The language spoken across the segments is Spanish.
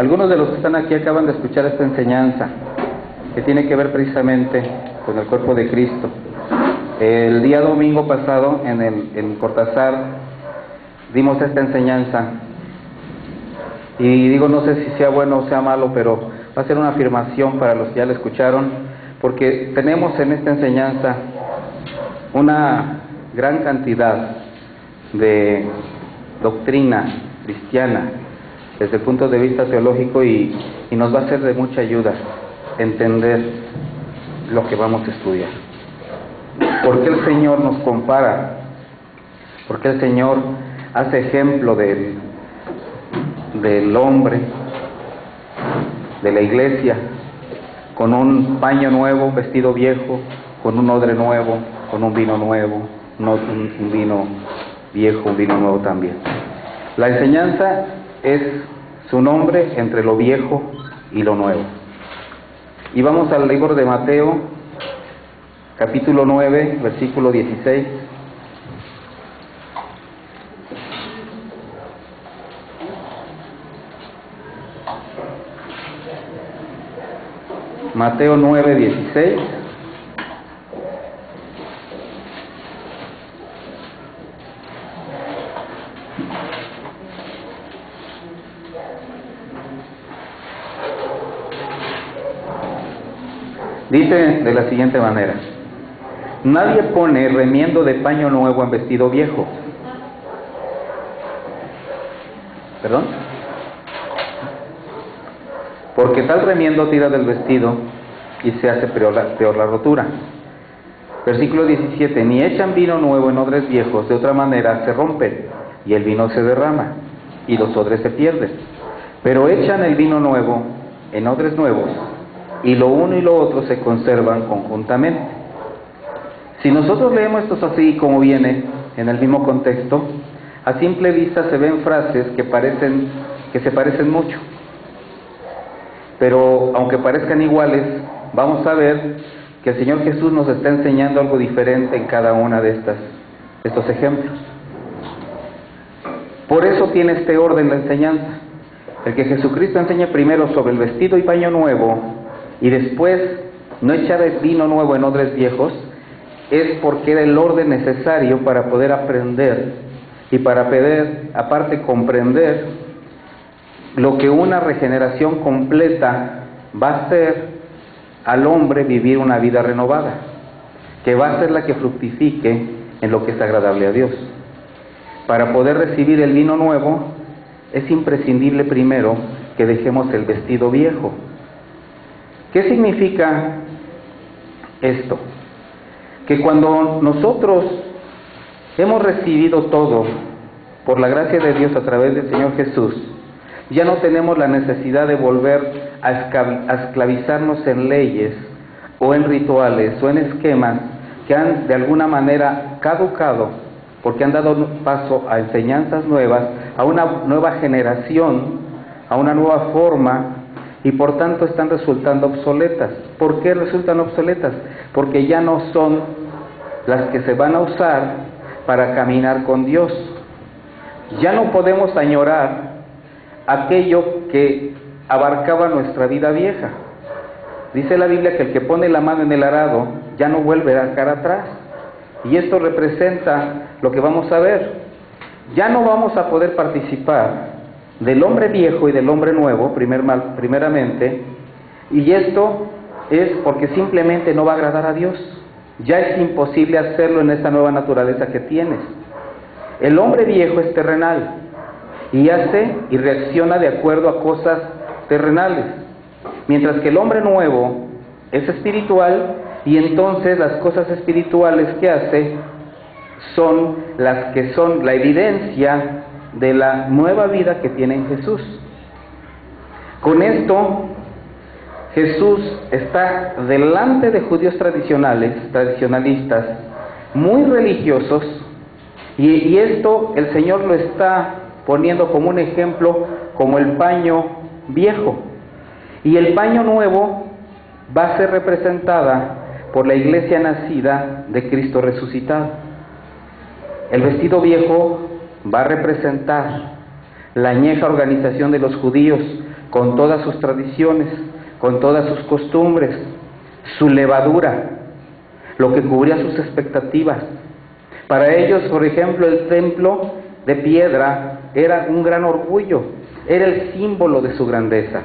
Algunos de los que están aquí acaban de escuchar esta enseñanza que tiene que ver precisamente con el cuerpo de Cristo. El día domingo pasado en Cortázar dimos esta enseñanza y digo, no sé si sea bueno o sea malo, pero va a ser una afirmación para los que ya la escucharon, porque tenemos en esta enseñanza una gran cantidad de doctrina cristiana desde el punto de vista teológico y nos va a ser de mucha ayuda entender lo que vamos a estudiar. ¿Por qué el Señor nos compara? ¿Por qué el Señor hace ejemplo del hombre, de la iglesia, con un paño nuevo, vestido viejo, con un odre nuevo, con un vino nuevo, un vino viejo, un vino nuevo también? La enseñanza es su nombre entre lo viejo y lo nuevo. Y vamos al libro de Mateo, capítulo 9, versículo 16. Mateo 9, 16. Dice de la siguiente manera: nadie pone remiendo de paño nuevo en vestido viejo. ¿Perdón? Porque tal remiendo tira del vestido y se hace peor la rotura. Versículo 17: ni echan vino nuevo en odres viejos, de otra manera se rompen y el vino se derrama y los odres se pierden. Pero echan el vino nuevo en odres nuevos y lo uno y lo otro se conservan conjuntamente. Si nosotros leemos esto así como viene en el mismo contexto, a simple vista se ven frases que se parecen mucho, pero aunque parezcan iguales, vamos a ver que el Señor Jesús nos está enseñando algo diferente en cada una de estos ejemplos. Por eso tiene este orden la enseñanza. El que Jesucristo enseña primero sobre el vestido y paño nuevo y después no echar el vino nuevo en odres viejos, es porque era el orden necesario para poder aprender y para poder, aparte, comprender lo que una regeneración completa va a hacer al hombre vivir una vida renovada, que va a ser la que fructifique en lo que es agradable a Dios. Para poder recibir el vino nuevo, es imprescindible primero que dejemos el vestido viejo. ¿Qué significa esto? Que cuando nosotros hemos recibido todo por la gracia de Dios a través del Señor Jesús, ya no tenemos la necesidad de volver a esclavizarnos en leyes o en rituales o en esquemas que han de alguna manera caducado, porque han dado paso a enseñanzas nuevas, a una nueva generación, a una nueva forma, y por tanto están resultando obsoletas. ¿Por qué resultan obsoletas? Porque ya no son las que se van a usar para caminar con Dios. Ya no podemos añorar aquello que abarcaba nuestra vida vieja. Dice la Biblia que el que pone la mano en el arado ya no vuelve a cara atrás. Y esto representa lo que vamos a ver. Ya no vamos a poder participar del hombre viejo y del hombre nuevo, primeramente, y esto es porque simplemente no va a agradar a Dios. Ya es imposible hacerlo en esta nueva naturaleza que tienes. El hombre viejo es terrenal y hace y reacciona de acuerdo a cosas terrenales, mientras que el hombre nuevo es espiritual, y entonces las cosas espirituales que hace son las que son la evidencia de la nueva vida que tiene en Jesús. Con esto, Jesús está delante de judíos tradicionalistas, muy religiosos, y esto el Señor lo está poniendo como un ejemplo, como el paño viejo. Y el paño nuevo va a ser representada por la iglesia nacida de Cristo resucitado. El vestido viejo va a representar la añeja organización de los judíos, con todas sus tradiciones, con todas sus costumbres, su levadura, lo que cubría sus expectativas. Para ellos, por ejemplo, el templo de piedra era un gran orgullo, era el símbolo de su grandeza.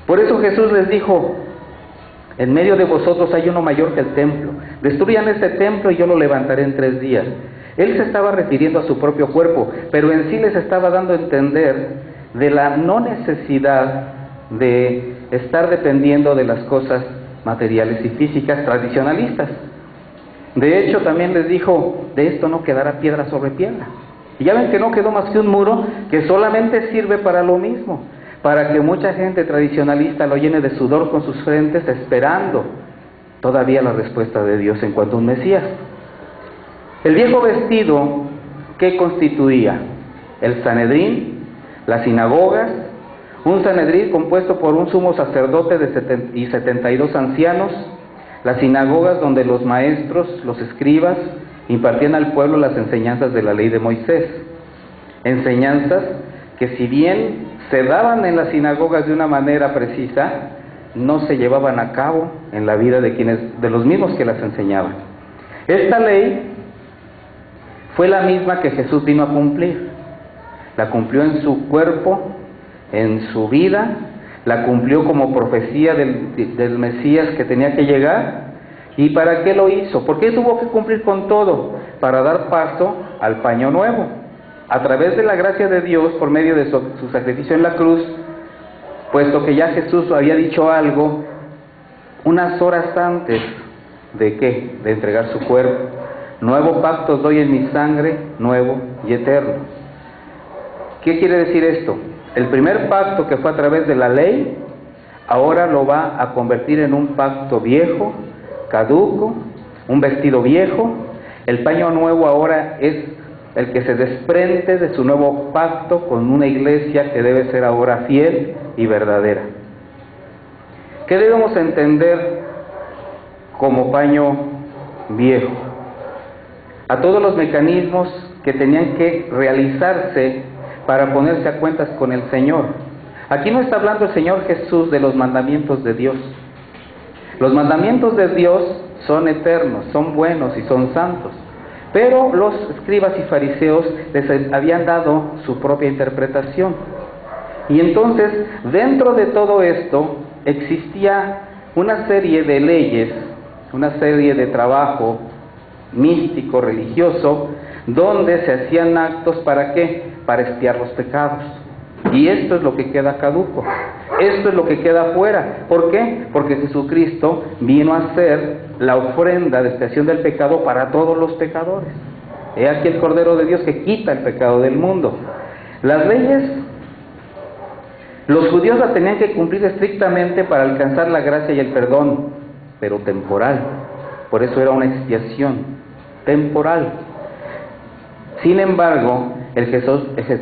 Por eso Jesús les dijo: en medio de vosotros hay uno mayor que el templo, destruyan este templo y yo lo levantaré en 3 días. Él se estaba refiriendo a su propio cuerpo, pero en sí les estaba dando a entender de la no necesidad de estar dependiendo de las cosas materiales y físicas tradicionalistas. De hecho, también les dijo: de esto no quedará piedra sobre piedra. Y ya ven que no quedó más que un muro que solamente sirve para lo mismo, para que mucha gente tradicionalista lo llene de sudor con sus frentes, esperando todavía la respuesta de Dios en cuanto a un Mesías. El viejo vestido, ¿qué constituía? El Sanedrín, las sinagogas, un Sanedrín compuesto por un sumo sacerdote y 72 ancianos, las sinagogas donde los maestros, los escribas, impartían al pueblo las enseñanzas de la ley de Moisés. Enseñanzas que, si bien se daban en las sinagogas de una manera precisa, no se llevaban a cabo en la vida de los mismos que las enseñaban. Esta ley fue la misma que Jesús vino a cumplir. La cumplió en su cuerpo, en su vida, la cumplió como profecía del Mesías que tenía que llegar. ¿Y para qué lo hizo? ¿Por qué tuvo que cumplir con todo? Para dar paso al paño nuevo. A través de la gracia de Dios, por medio de su sacrificio en la cruz, puesto que ya Jesús había dicho algo unas horas antes de ¿qué? De entregar su cuerpo. Nuevo pacto os doy en mi sangre, nuevo y eterno. ¿Qué quiere decir esto? El primer pacto, que fue a través de la ley, ahora lo va a convertir en un pacto viejo, caduco, un vestido viejo. El paño nuevo ahora es el que se desprende de su nuevo pacto con una iglesia que debe ser ahora fiel y verdadera. ¿Qué debemos entender como paño viejo? A todos los mecanismos que tenían que realizarse para ponerse a cuentas con el Señor. Aquí no está hablando el Señor Jesús de los mandamientos de Dios. Los mandamientos de Dios son eternos, son buenos y son santos. Pero los escribas y fariseos les habían dado su propia interpretación. Y entonces, dentro de todo esto, existía una serie de leyes, una serie de trabajo místico, religioso, donde se hacían actos, ¿para qué? Para expiar los pecados. Y esto es lo que queda caduco, esto es lo que queda fuera. ¿Por qué? Porque Jesucristo vino a ser la ofrenda de expiación del pecado para todos los pecadores. He aquí el Cordero de Dios que quita el pecado del mundo. Las leyes, los judíos las tenían que cumplir estrictamente para alcanzar la gracia y el perdón, pero temporal. Por eso era una expiación temporal. Sin embargo, el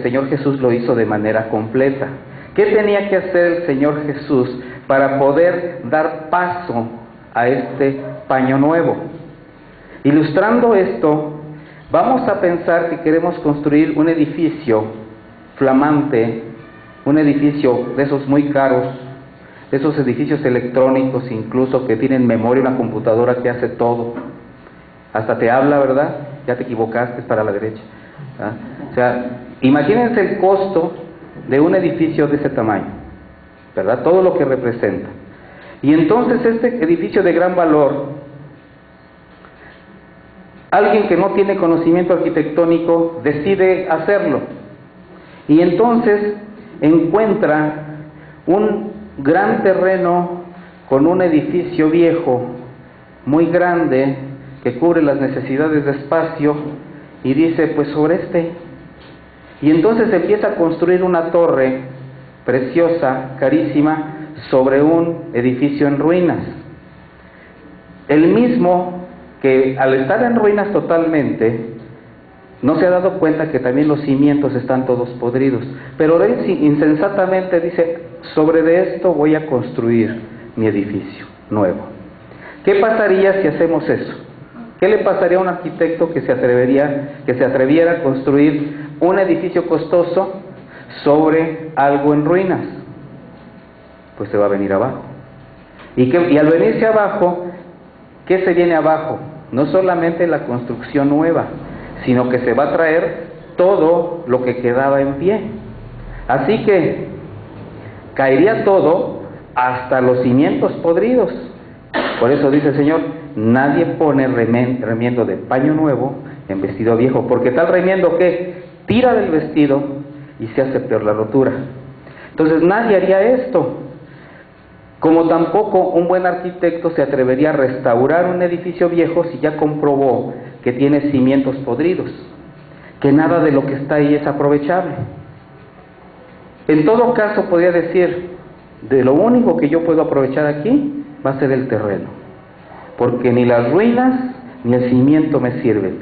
Señor Jesús lo hizo de manera completa. ¿Qué tenía que hacer el Señor Jesús para poder dar paso a este paño nuevo? Ilustrando esto, vamos a pensar que queremos construir un edificio flamante, un edificio de esos muy caros, de esos edificios electrónicos incluso que tienen memoria, una computadora que hace todo. Hasta te habla, ¿verdad? Ya te equivocaste, es para la derecha. ¿Ah? O sea, imagínense el costo de un edificio de ese tamaño, ¿verdad? Todo lo que representa. Y entonces este edificio de gran valor, alguien que no tiene conocimiento arquitectónico decide hacerlo. Y entonces encuentra un gran terreno con un edificio viejo, muy grande, que cubre las necesidades de espacio, y dice, pues sobre este. Y entonces empieza a construir una torre preciosa, carísima, sobre un edificio en ruinas. El mismo que al estar en ruinas totalmente, no se ha dado cuenta que también los cimientos están todos podridos. Pero él insensatamente dice, sobre de esto voy a construir mi edificio nuevo. ¿Qué pasaría si hacemos eso? ¿Qué le pasaría a un arquitecto que se atreviera a construir un edificio costoso sobre algo en ruinas? pues se va a venir abajo. Y al venirse abajo, ¿qué se viene abajo? No solamente la construcción nueva, sino que se va a traer todo lo que quedaba en pie. Así que caería todo, hasta los cimientos podridos. Por eso dice el Señor, nadie pone remiendo de paño nuevo en vestido viejo, porque tal remiendo que tira del vestido y se hace peor la rotura. Entonces nadie haría esto, como tampoco un buen arquitecto se atrevería a restaurar un edificio viejo si ya comprobó que tiene cimientos podridos, que nada de lo que está ahí es aprovechable. En todo caso podría decir, de lo único que yo puedo aprovechar aquí va a ser el terreno, porque ni las ruinas ni el cimiento me sirven.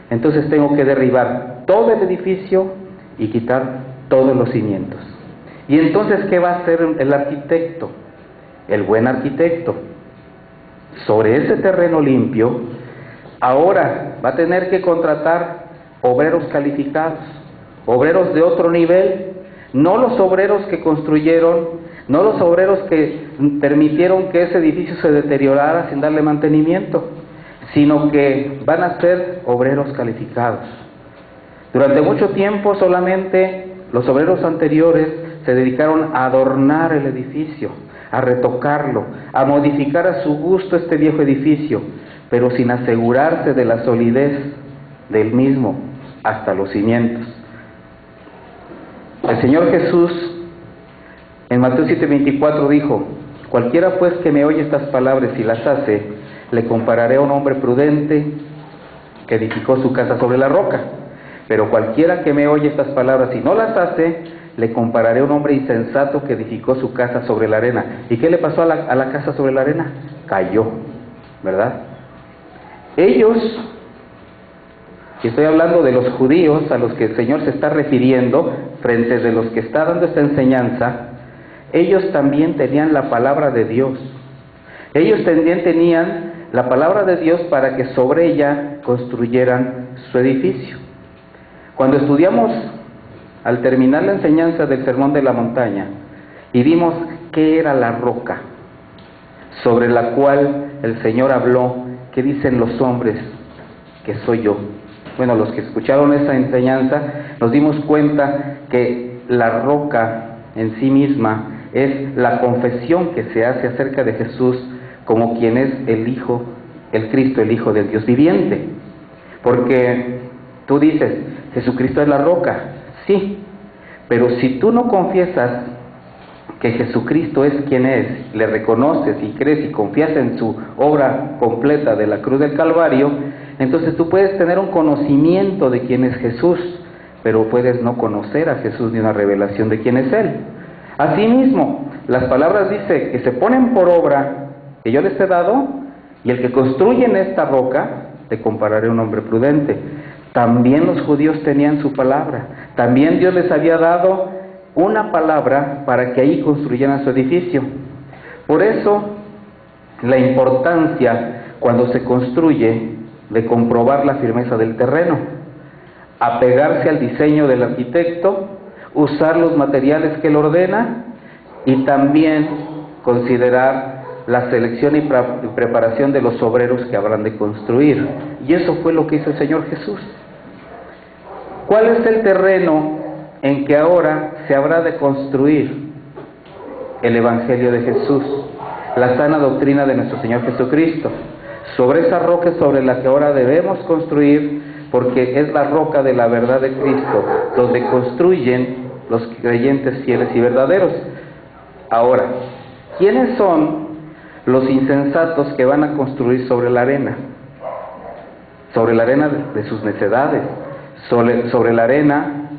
Entonces tengo que derribar todo el edificio y quitar todos los cimientos. Y entonces, ¿qué va a hacer el arquitecto? El buen arquitecto, sobre ese terreno limpio, ahora va a tener que contratar obreros calificados, obreros de otro nivel, no los obreros que construyeron, no los obreros que permitieron que ese edificio se deteriorara sin darle mantenimiento, sino que van a ser obreros calificados. Durante mucho tiempo solamente los obreros anteriores se dedicaron a adornar el edificio, a retocarlo, a modificar a su gusto este viejo edificio, pero sin asegurarse de la solidez del mismo hasta los cimientos. El Señor Jesús en Mateo 7:24 dijo, cualquiera pues que me oye estas palabras y las hace, le compararé a un hombre prudente que edificó su casa sobre la roca. Pero cualquiera que me oye estas palabras y no las hace, le compararé a un hombre insensato que edificó su casa sobre la arena. ¿Y qué le pasó a la casa sobre la arena? Cayó, ¿verdad? Ellos, y estoy hablando de los judíos a los que el Señor se está refiriendo, frente de los que está dando esta enseñanza, ellos también tenían la palabra de Dios. Ellos también tenían la palabra de Dios para que sobre ella construyeran su edificio. Cuando estudiamos, al terminar la enseñanza del Sermón de la Montaña, y vimos qué era la roca sobre la cual el Señor habló, ¿qué dicen los hombres? Que soy yo. Bueno, los que escucharon esa enseñanza, nos dimos cuenta que la roca en sí misma es la confesión que se hace acerca de Jesús como quien es el Hijo, el Cristo, el Hijo del Dios viviente. Porque tú dices, Jesucristo es la roca, sí, pero si tú no confiesas que Jesucristo es quien es, le reconoces y crees y confías en su obra completa de la cruz del Calvario, entonces tú puedes tener un conocimiento de quién es Jesús, pero puedes no conocer a Jesús ni una revelación de quién es Él. Asimismo, las palabras dice que se ponen por obra que yo les he dado, y el que construye en esta roca, te compararé a un hombre prudente. También los judíos tenían su palabra, también Dios les había dado una palabra para que ahí construyeran su edificio. Por eso, la importancia cuando se construye de comprobar la firmeza del terreno, apegarse al diseño del arquitecto, usar los materiales que él ordena y también considerar la selección y preparación de los obreros que habrán de construir. Y eso fue lo que hizo el Señor Jesús. ¿Cuál es el terreno en que ahora se habrá de construir? El Evangelio de Jesús, la sana doctrina de nuestro Señor Jesucristo. Sobre esa roca es sobre la que ahora debemos construir, porque es la roca de la verdad de Cristo, donde construyen los creyentes fieles y verdaderos. Ahora, ¿quiénes son los insensatos que van a construir sobre la arena? Sobre la arena de sus necedades, sobre la arena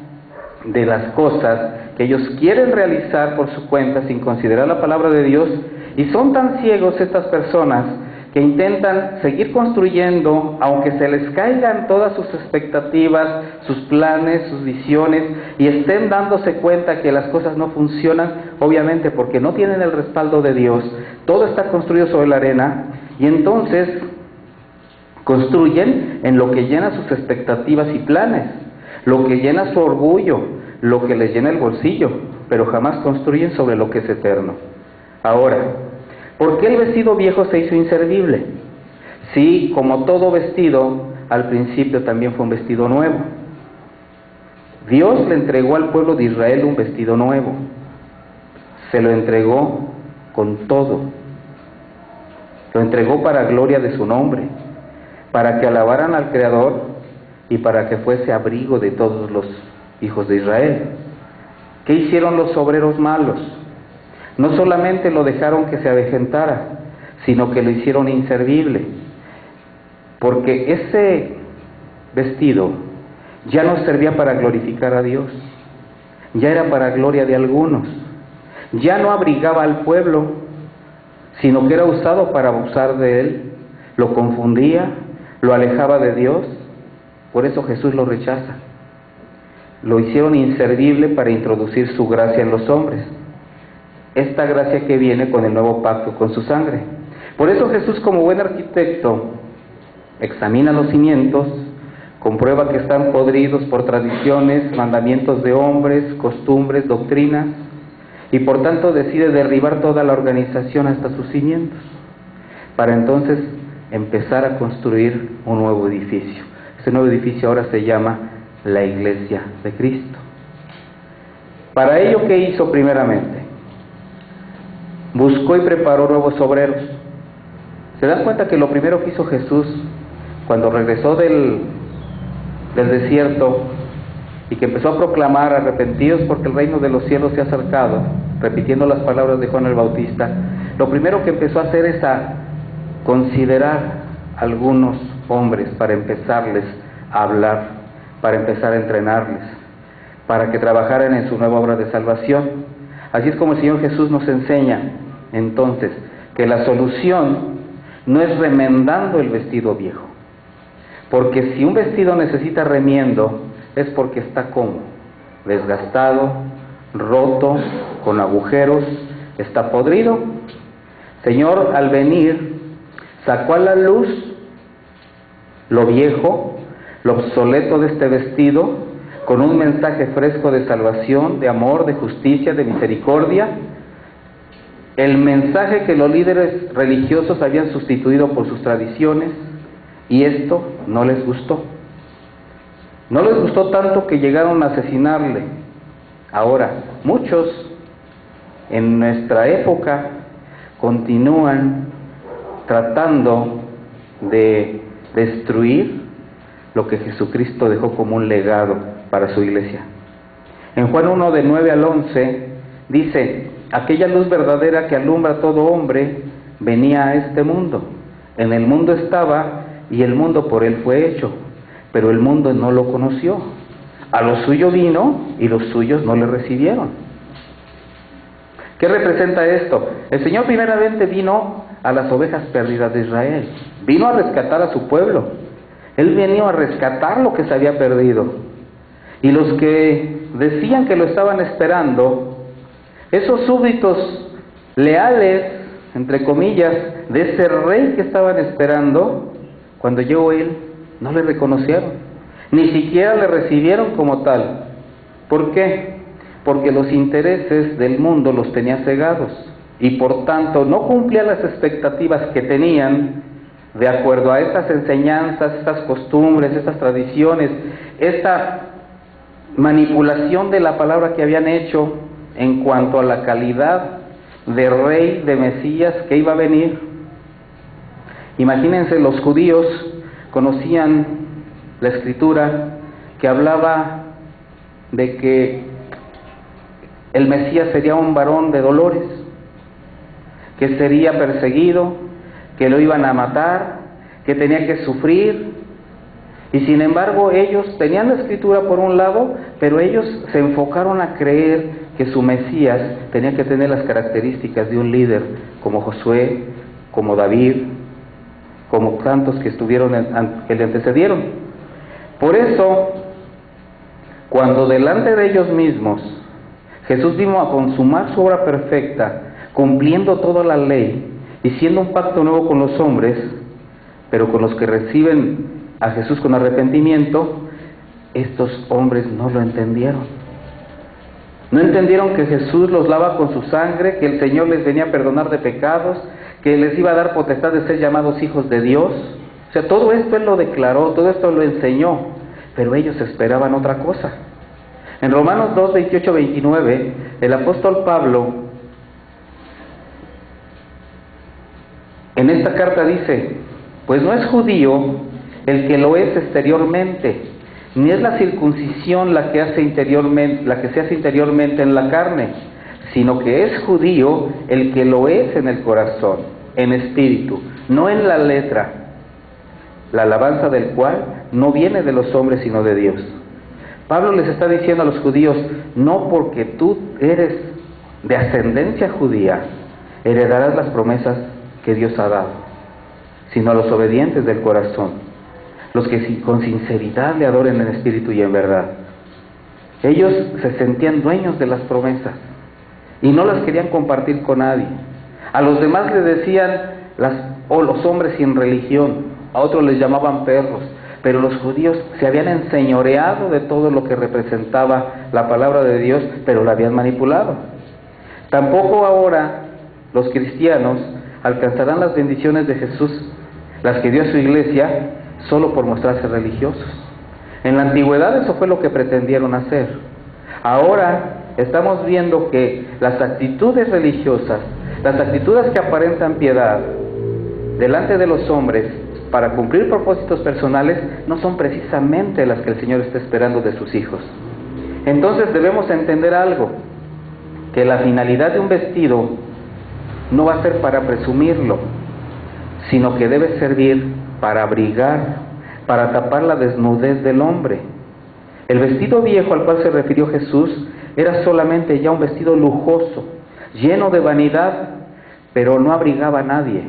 de las cosas que ellos quieren realizar por su cuenta sin considerar la palabra de Dios, y son tan ciegos estas personas que intentan seguir construyendo, aunque se les caigan todas sus expectativas, sus planes, sus visiones, y estén dándose cuenta que las cosas no funcionan, obviamente porque no tienen el respaldo de Dios. Todo está construido sobre la arena, y entonces construyen en lo que llena sus expectativas y planes, lo que llena su orgullo, lo que les llena el bolsillo, pero jamás construyen sobre lo que es eterno. Ahora, ¿por qué el vestido viejo se hizo inservible? Sí, como todo vestido, al principio también fue un vestido nuevo. Dios le entregó al pueblo de Israel un vestido nuevo. Se lo entregó con todo. Lo entregó para gloria de su nombre, para que alabaran al Creador y para que fuese abrigo de todos los hijos de Israel. ¿Qué hicieron los obreros malos? No solamente lo dejaron que se avejentara, sino que lo hicieron inservible, porque ese vestido ya no servía para glorificar a Dios, ya era para gloria de algunos, ya no abrigaba al pueblo, sino que era usado para abusar de él, lo confundía, lo alejaba de Dios. Por eso Jesús lo rechaza. Lo hicieron inservible para introducir su gracia en los hombres, esta gracia que viene con el nuevo pacto con su sangre. Por eso Jesús, como buen arquitecto, examina los cimientos, comprueba que están podridos por tradiciones, mandamientos de hombres, costumbres, doctrinas, y por tanto decide derribar toda la organización hasta sus cimientos, para entonces empezar a construir un nuevo edificio. Ese nuevo edificio ahora se llama la Iglesia de Cristo. Para ello, ¿qué hizo primeramente? Buscó y preparó nuevos obreros. ¿Se dan cuenta que lo primero que hizo Jesús cuando regresó del desierto y que empezó a proclamar: arrepentidos porque el reino de los cielos se ha acercado, repitiendo las palabras de Juan el Bautista, lo primero que empezó a hacer es a considerar algunos hombres para empezarles a hablar, para empezar a entrenarles, para que trabajaran en su nueva obra de salvación? Así es como el Señor Jesús nos enseña entonces que la solución no es remendando el vestido viejo, porque si un vestido necesita remiendo es porque está como desgastado, roto, con agujeros, está podrido. Señor, al venir, sacó a la luz lo viejo, lo obsoleto de este vestido, con un mensaje fresco de salvación, de amor, de justicia, de misericordia. El mensaje que los líderes religiosos habían sustituido por sus tradiciones, y esto no les gustó. No les gustó tanto que llegaron a asesinarle. Ahora, muchos en nuestra época continúan tratando de destruir lo que Jesucristo dejó como un legado para su iglesia. En Juan 1, de 9 al 11, dice: aquella luz verdadera que alumbra a todo hombre venía a este mundo. En el mundo estaba, y el mundo por él fue hecho, pero el mundo no lo conoció. A lo suyo vino, y los suyos no le recibieron. ¿Qué representa esto? El Señor primeramente vino a las ovejas perdidas de Israel. Vino a rescatar a su pueblo. Él vino a rescatar lo que se había perdido. Y los que decían que lo estaban esperando, esos súbditos leales, entre comillas, de ese rey que estaban esperando, cuando llegó él, no le reconocieron, ni siquiera le recibieron como tal. ¿Por qué? Porque los intereses del mundo los tenía cegados, y por tanto no cumplían las expectativas que tenían de acuerdo a estas enseñanzas, estas costumbres, estas tradiciones, esta manipulación de la palabra que habían hecho en cuanto a la calidad de rey, de Mesías que iba a venir. Imagínense, los judíos conocían la escritura que hablaba de que el Mesías sería un varón de dolores, que sería perseguido, que lo iban a matar, que tenía que sufrir. Y sin embargo ellos tenían la escritura por un lado, pero ellos se enfocaron a creer que su Mesías tenía que tener las características de un líder como Josué, como David, como tantos que que le antecedieron. Por eso, cuando delante de ellos mismos Jesús vino a consumar su obra perfecta, cumpliendo toda la ley y siendo un pacto nuevo con los hombres, pero con los que reciben a Jesús con arrepentimiento, estos hombres no lo entendieron. No entendieron que Jesús los lava con su sangre, que el Señor les venía a perdonar de pecados, que les iba a dar potestad de ser llamados hijos de Dios. O sea, todo esto Él lo declaró, todo esto lo enseñó, pero ellos esperaban otra cosa. En Romanos 2, 28, 29, el apóstol Pablo, en esta carta dice: pues no es judío el que lo es exteriormente, ni es la circuncisión la que se hace interiormente en la carne, sino que es judío el que lo es en el corazón, en espíritu, no en la letra, la alabanza del cual no viene de los hombres sino de Dios. Pablo les está diciendo a los judíos: no porque tú eres de ascendencia judía heredarás las promesas que Dios ha dado, sino a los obedientes del corazón, los que con sinceridad le adoren en espíritu y en verdad. Ellos se sentían dueños de las promesas y no las querían compartir con nadie. A los demás les decían los hombres sin religión, a otros les llamaban perros, pero los judíos se habían enseñoreado de todo lo que representaba la palabra de Dios, pero la habían manipulado. Tampoco ahora los cristianos alcanzarán las bendiciones de Jesús, las que dio a su iglesia, solo por mostrarse religiosos. En la antigüedad eso fue lo que pretendieron hacer. Ahora estamos viendo que las actitudes religiosas, las actitudes que aparentan piedad delante de los hombres para cumplir propósitos personales, no son precisamente las que el Señor está esperando de sus hijos. Entonces debemos entender algo, que la finalidad de un vestido no va a ser para presumirlo, sino que debe servir para abrigar, para tapar la desnudez del hombre. El vestido viejo al cual se refirió Jesús era solamente ya un vestido lujoso, lleno de vanidad, pero no abrigaba a nadie.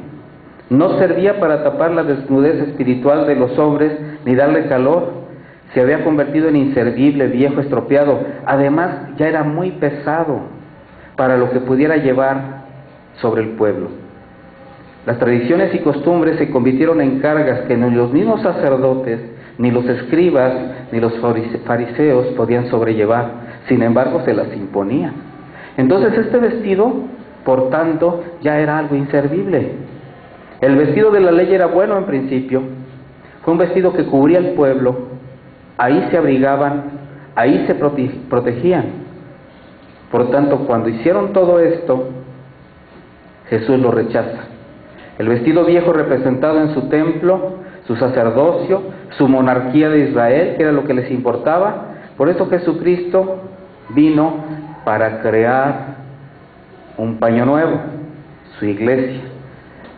No servía para tapar la desnudez espiritual de los hombres ni darle calor. Se había convertido en inservible, viejo, estropeado. Además, ya era muy pesado para lo que pudiera llevar sobre el pueblo. Las tradiciones y costumbres se convirtieron en cargas que ni los mismos sacerdotes, ni los escribas, ni los fariseos podían sobrellevar. Sin embargo, se las imponían. Entonces este vestido, por tanto, ya era algo inservible. El vestido de la ley era bueno en principio. Fue un vestido que cubría el pueblo. Ahí se abrigaban, ahí se protegían. Por tanto, cuando hicieron todo esto, Jesús lo rechaza. El vestido viejo representado en su templo, su sacerdocio, su monarquía de Israel, que era lo que les importaba. Por eso Jesucristo vino para crear un paño nuevo, su iglesia.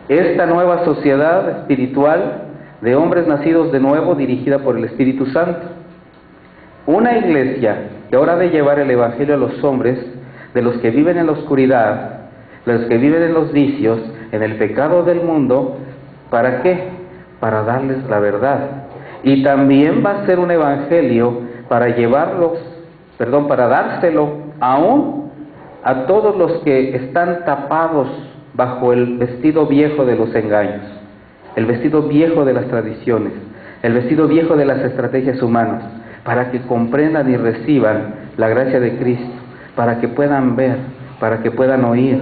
Esta nueva sociedad espiritual de hombres nacidos de nuevo, dirigida por el Espíritu Santo. Una iglesia que ahora ha de llevar el Evangelio a los hombres, de los que viven en la oscuridad, de los que viven en los vicios, en el pecado del mundo. ¿Para qué? Para darles la verdad. Y también va a ser un evangelio para para dárselo aún a todos los que están tapados bajo el vestido viejo de los engaños, el vestido viejo de las tradiciones, el vestido viejo de las estrategias humanas, para que comprendan y reciban la gracia de Cristo, para que puedan ver, para que puedan oír.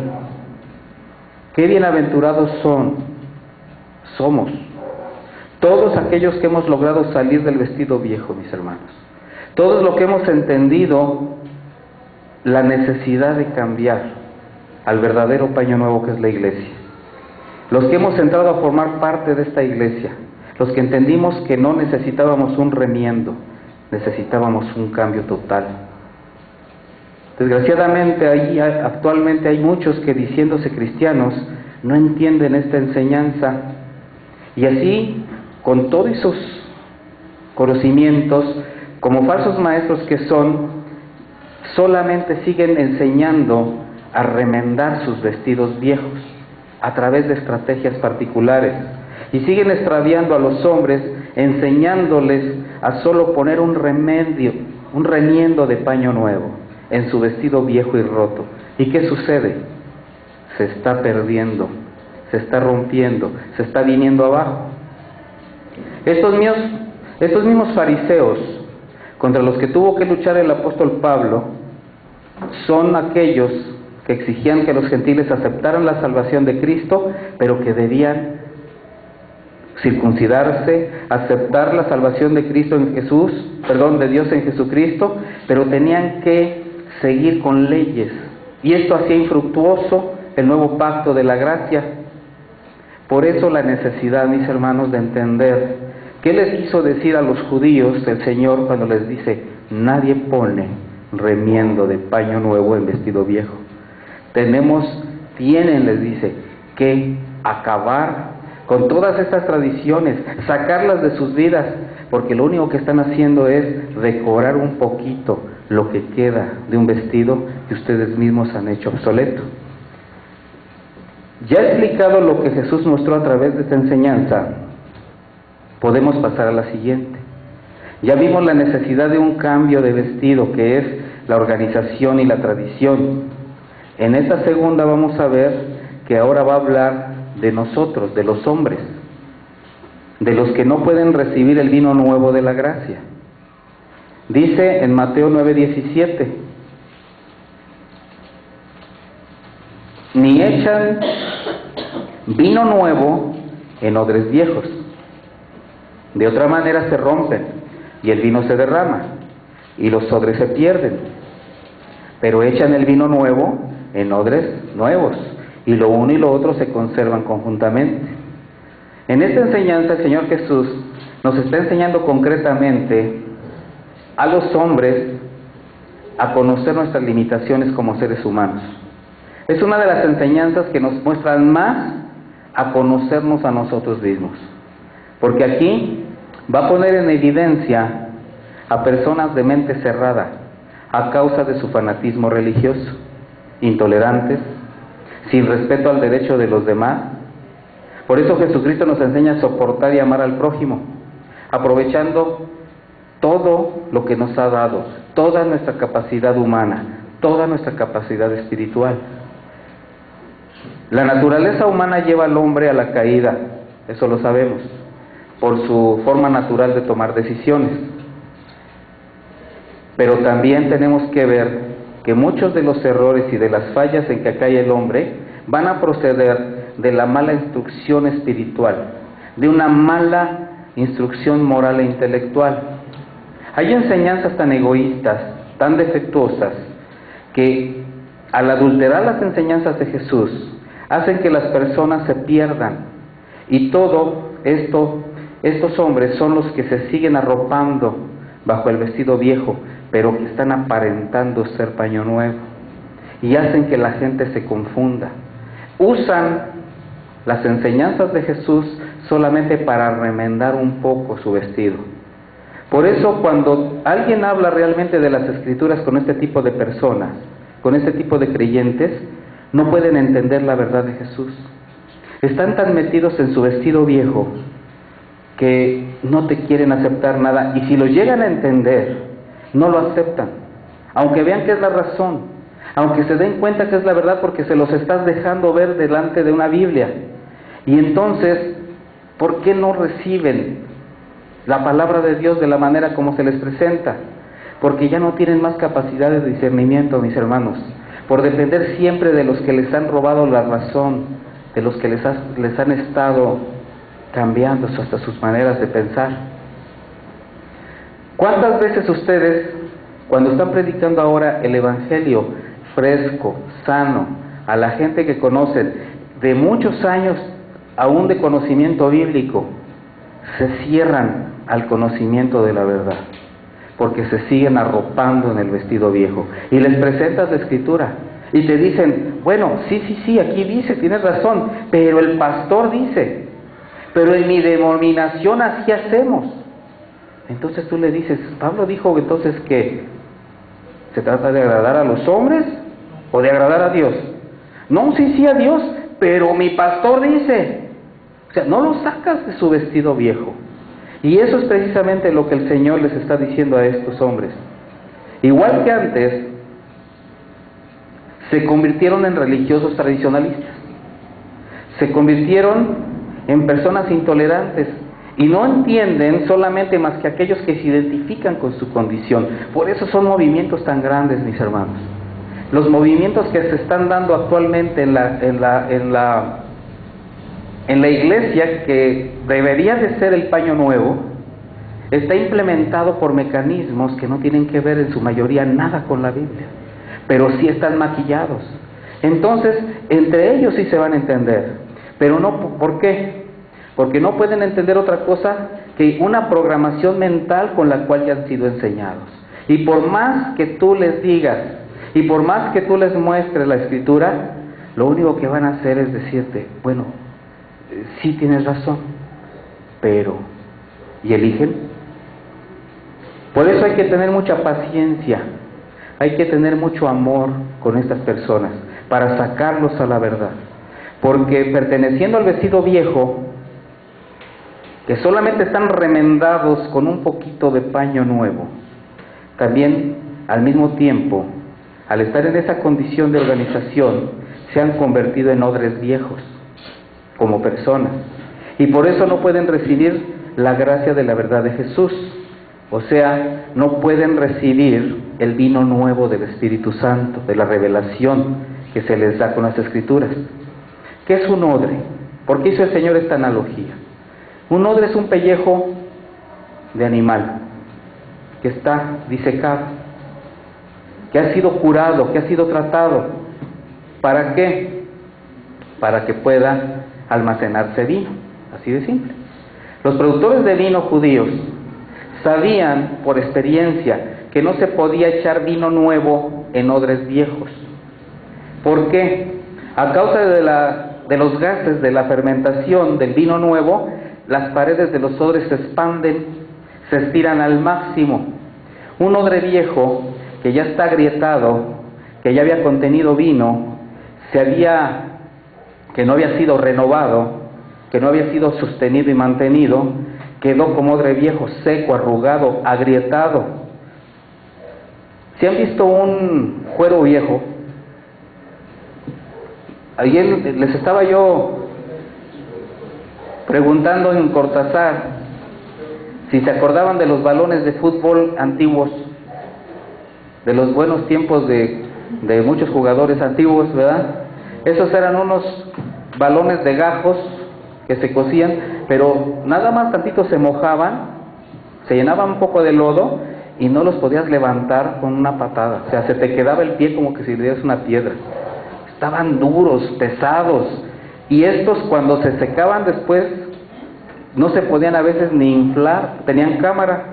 Qué bienaventurados somos todos aquellos que hemos logrado salir del vestido viejo, mis hermanos. Todos los que hemos entendido la necesidad de cambiar al verdadero paño nuevo que es la iglesia. Los que hemos entrado a formar parte de esta iglesia, los que entendimos que no necesitábamos un remiendo, necesitábamos un cambio total. Desgraciadamente actualmente hay muchos que, diciéndose cristianos, no entienden esta enseñanza, y así, con todos sus conocimientos, como falsos maestros que son, solamente siguen enseñando a remendar sus vestidos viejos a través de estrategias particulares, y siguen extraviando a los hombres, enseñándoles a solo poner un remiendo de paño nuevo en su vestido viejo y roto. ¿Y qué sucede? Se está perdiendo, se está rompiendo, se está viniendo abajo. Estos mismos fariseos contra los que tuvo que luchar el apóstol Pablo son aquellos que exigían que los gentiles aceptaran la salvación de Cristo, pero que debían circuncidarse, aceptar la salvación de Cristo en Jesús, de Dios en Jesucristo, pero tenían que seguir con leyes. Y esto hacía infructuoso el nuevo pacto de la gracia. Por eso la necesidad, mis hermanos, de entender qué les quiso decir a los judíos el Señor cuando les dice: nadie pone remiendo de paño nuevo en vestido viejo. Tienen, les dice, que acabar con todas estas tradiciones, sacarlas de sus vidas, porque lo único que están haciendo es decorar un poquito lo que queda de un vestido que ustedes mismos han hecho obsoleto. Ya explicado lo que Jesús mostró a través de esta enseñanza, podemos pasar a la siguiente. Ya vimos la necesidad de un cambio de vestido, que es la organización y la tradición. En esta segunda vamos a ver que ahora va a hablar de nosotros, de los hombres, de los que no pueden recibir el vino nuevo de la gracia. Dice en Mateo 9:17: ni echan vino nuevo en odres viejos, de otra manera se rompen y el vino se derrama y los odres se pierden, pero echan el vino nuevo en odres nuevos, y lo uno y lo otro se conservan conjuntamente. En esta enseñanza el Señor Jesús nos está enseñando concretamente a los hombres a conocer nuestras limitaciones como seres humanos. Es una de las enseñanzas que nos muestran más a conocernos a nosotros mismos, porque aquí va a poner en evidencia a personas de mente cerrada a causa de su fanatismo religioso, intolerantes, sin respeto al derecho de los demás. Por eso Jesucristo nos enseña a soportar y amar al prójimo, aprovechando todo lo que nos ha dado, toda nuestra capacidad humana, toda nuestra capacidad espiritual. La naturaleza humana lleva al hombre a la caída, eso lo sabemos, por su forma natural de tomar decisiones. Pero también tenemos que ver que muchos de los errores y de las fallas en que cae el hombre van a proceder de la mala instrucción espiritual, de una mala instrucción moral e intelectual. Hay enseñanzas tan egoístas, tan defectuosas, que al adulterar las enseñanzas de Jesús, hacen que las personas se pierdan. Y todo esto, estos hombres son los que se siguen arropando bajo el vestido viejo, pero que están aparentando ser paño nuevo, y hacen que la gente se confunda. Usan las enseñanzas de Jesús solamente para remendar un poco su vestido. Por eso, cuando alguien habla realmente de las Escrituras con este tipo de personas, con este tipo de creyentes, no pueden entender la verdad de Jesús. Están tan metidos en su vestido viejo que no te quieren aceptar nada, y si lo llegan a entender, no lo aceptan, aunque vean que es la razón, aunque se den cuenta que es la verdad, porque se los estás dejando ver delante de una Biblia. Y entonces, ¿por qué no reciben la palabra de Dios de la manera como se les presenta? Porque ya no tienen más capacidad de discernimiento, mis hermanos, por depender siempre de los que les han robado la razón, de los que les han estado cambiando hasta sus maneras de pensar. ¿Cuántas veces ustedes, cuando están predicando ahora el Evangelio fresco, sano, a la gente que conocen de muchos años, aún de conocimiento bíblico, se cierran al conocimiento de la verdad? Porque se siguen arropando en el vestido viejo. Y les presentas la Escritura y te dicen: bueno, sí, aquí dice, tienes razón, pero el pastor dice, pero en mi denominación así hacemos. Entonces tú le dices: Pablo dijo entonces que se trata de agradar a los hombres o de agradar a Dios. No, sí, a Dios, pero mi pastor dice. O sea, no lo sacas de su vestido viejo. Y eso es precisamente lo que el Señor les está diciendo a estos hombres. Igual que antes, se convirtieron en religiosos tradicionalistas, se convirtieron en personas intolerantes, y no entienden solamente más que aquellos que se identifican con su condición. Por eso son movimientos tan grandes, mis hermanos. Los movimientos que se están dando actualmente en la iglesia, que debería de ser el paño nuevo, está implementado por mecanismos que no tienen que ver en su mayoría nada con la Biblia, pero sí están maquillados. Entonces, entre ellos sí se van a entender, pero no, ¿por qué? Porque no pueden entender otra cosa que una programación mental con la cual ya han sido enseñados. Y por más que tú les digas, y por más que tú les muestres la Escritura, lo único que van a hacer es decirte, bueno, sí tienes razón, pero, ¿y eligen? Por eso hay que tener mucha paciencia, hay que tener mucho amor con estas personas, para sacarlos a la verdad. Porque perteneciendo al vestido viejo, que solamente están remendados con un poquito de paño nuevo, también al mismo tiempo, al estar en esa condición de organización, se han convertido en odres viejos, como personas, y por eso no pueden recibir la gracia de la verdad de Jesús, o sea, no pueden recibir el vino nuevo del Espíritu Santo, de la revelación que se les da con las Escrituras. ¿Qué es un odre? ¿Por qué hizo el Señor esta analogía? Un odre es un pellejo de animal que está disecado, que ha sido curado, que ha sido tratado. ¿Para qué? Para que pueda almacenarse vino, así de simple. Los productores de vino judíos sabían por experiencia que no se podía echar vino nuevo en odres viejos. ¿Por qué? A causa de los gases de la fermentación del vino nuevo, las paredes de los odres se expanden, se estiran al máximo. Un odre viejo que ya está agrietado, que ya había contenido vino, que no había sido renovado, que no había sido sostenido y mantenido, quedó como odre viejo, seco, arrugado, agrietado. ¿Si han visto un cuero viejo? Ayer les estaba yo preguntando en Cortázar si se acordaban de los balones de fútbol antiguos, de los buenos tiempos de muchos jugadores antiguos, ¿verdad? Esos eran unos balones de gajos que se cosían, pero nada más tantito se mojaban, se llenaban un poco de lodo y no los podías levantar con una patada, o sea, se te quedaba el pie como que si le dieras una piedra. Estaban duros, pesados, y estos cuando se secaban después no se podían a veces ni inflar, tenían cámara,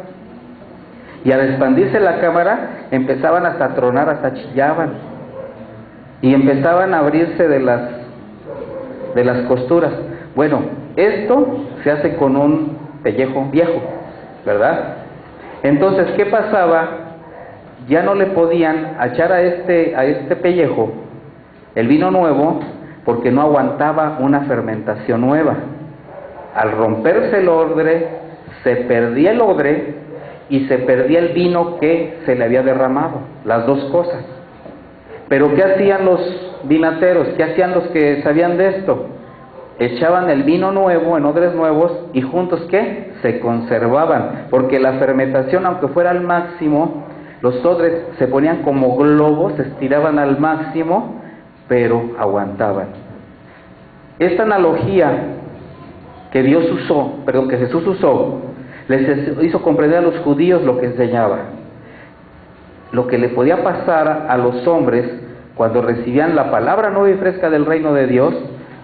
y al expandirse la cámara empezaban hasta a tronar, hasta chillaban, y empezaban a abrirse de las costuras. Bueno, esto se hace con un pellejo viejo, ¿verdad? Entonces, ¿qué pasaba? Ya no le podían echar a este pellejo el vino nuevo, porque no aguantaba una fermentación nueva. Al romperse el odre, se perdía el odre y se perdía el vino que se le había derramado, las dos cosas. Pero ¿qué hacían los vinateros? ¿Qué hacían los que sabían de esto? Echaban el vino nuevo en odres nuevos y juntos, ¿qué? Se conservaban, porque la fermentación, aunque fuera al máximo, los odres se ponían como globos, se estiraban al máximo, pero aguantaban. Esta analogía que Jesús usó, les hizo comprender a los judíos lo que enseñaba, lo que le podía pasar a los hombres cuando recibían la palabra nueva y fresca del reino de Dios,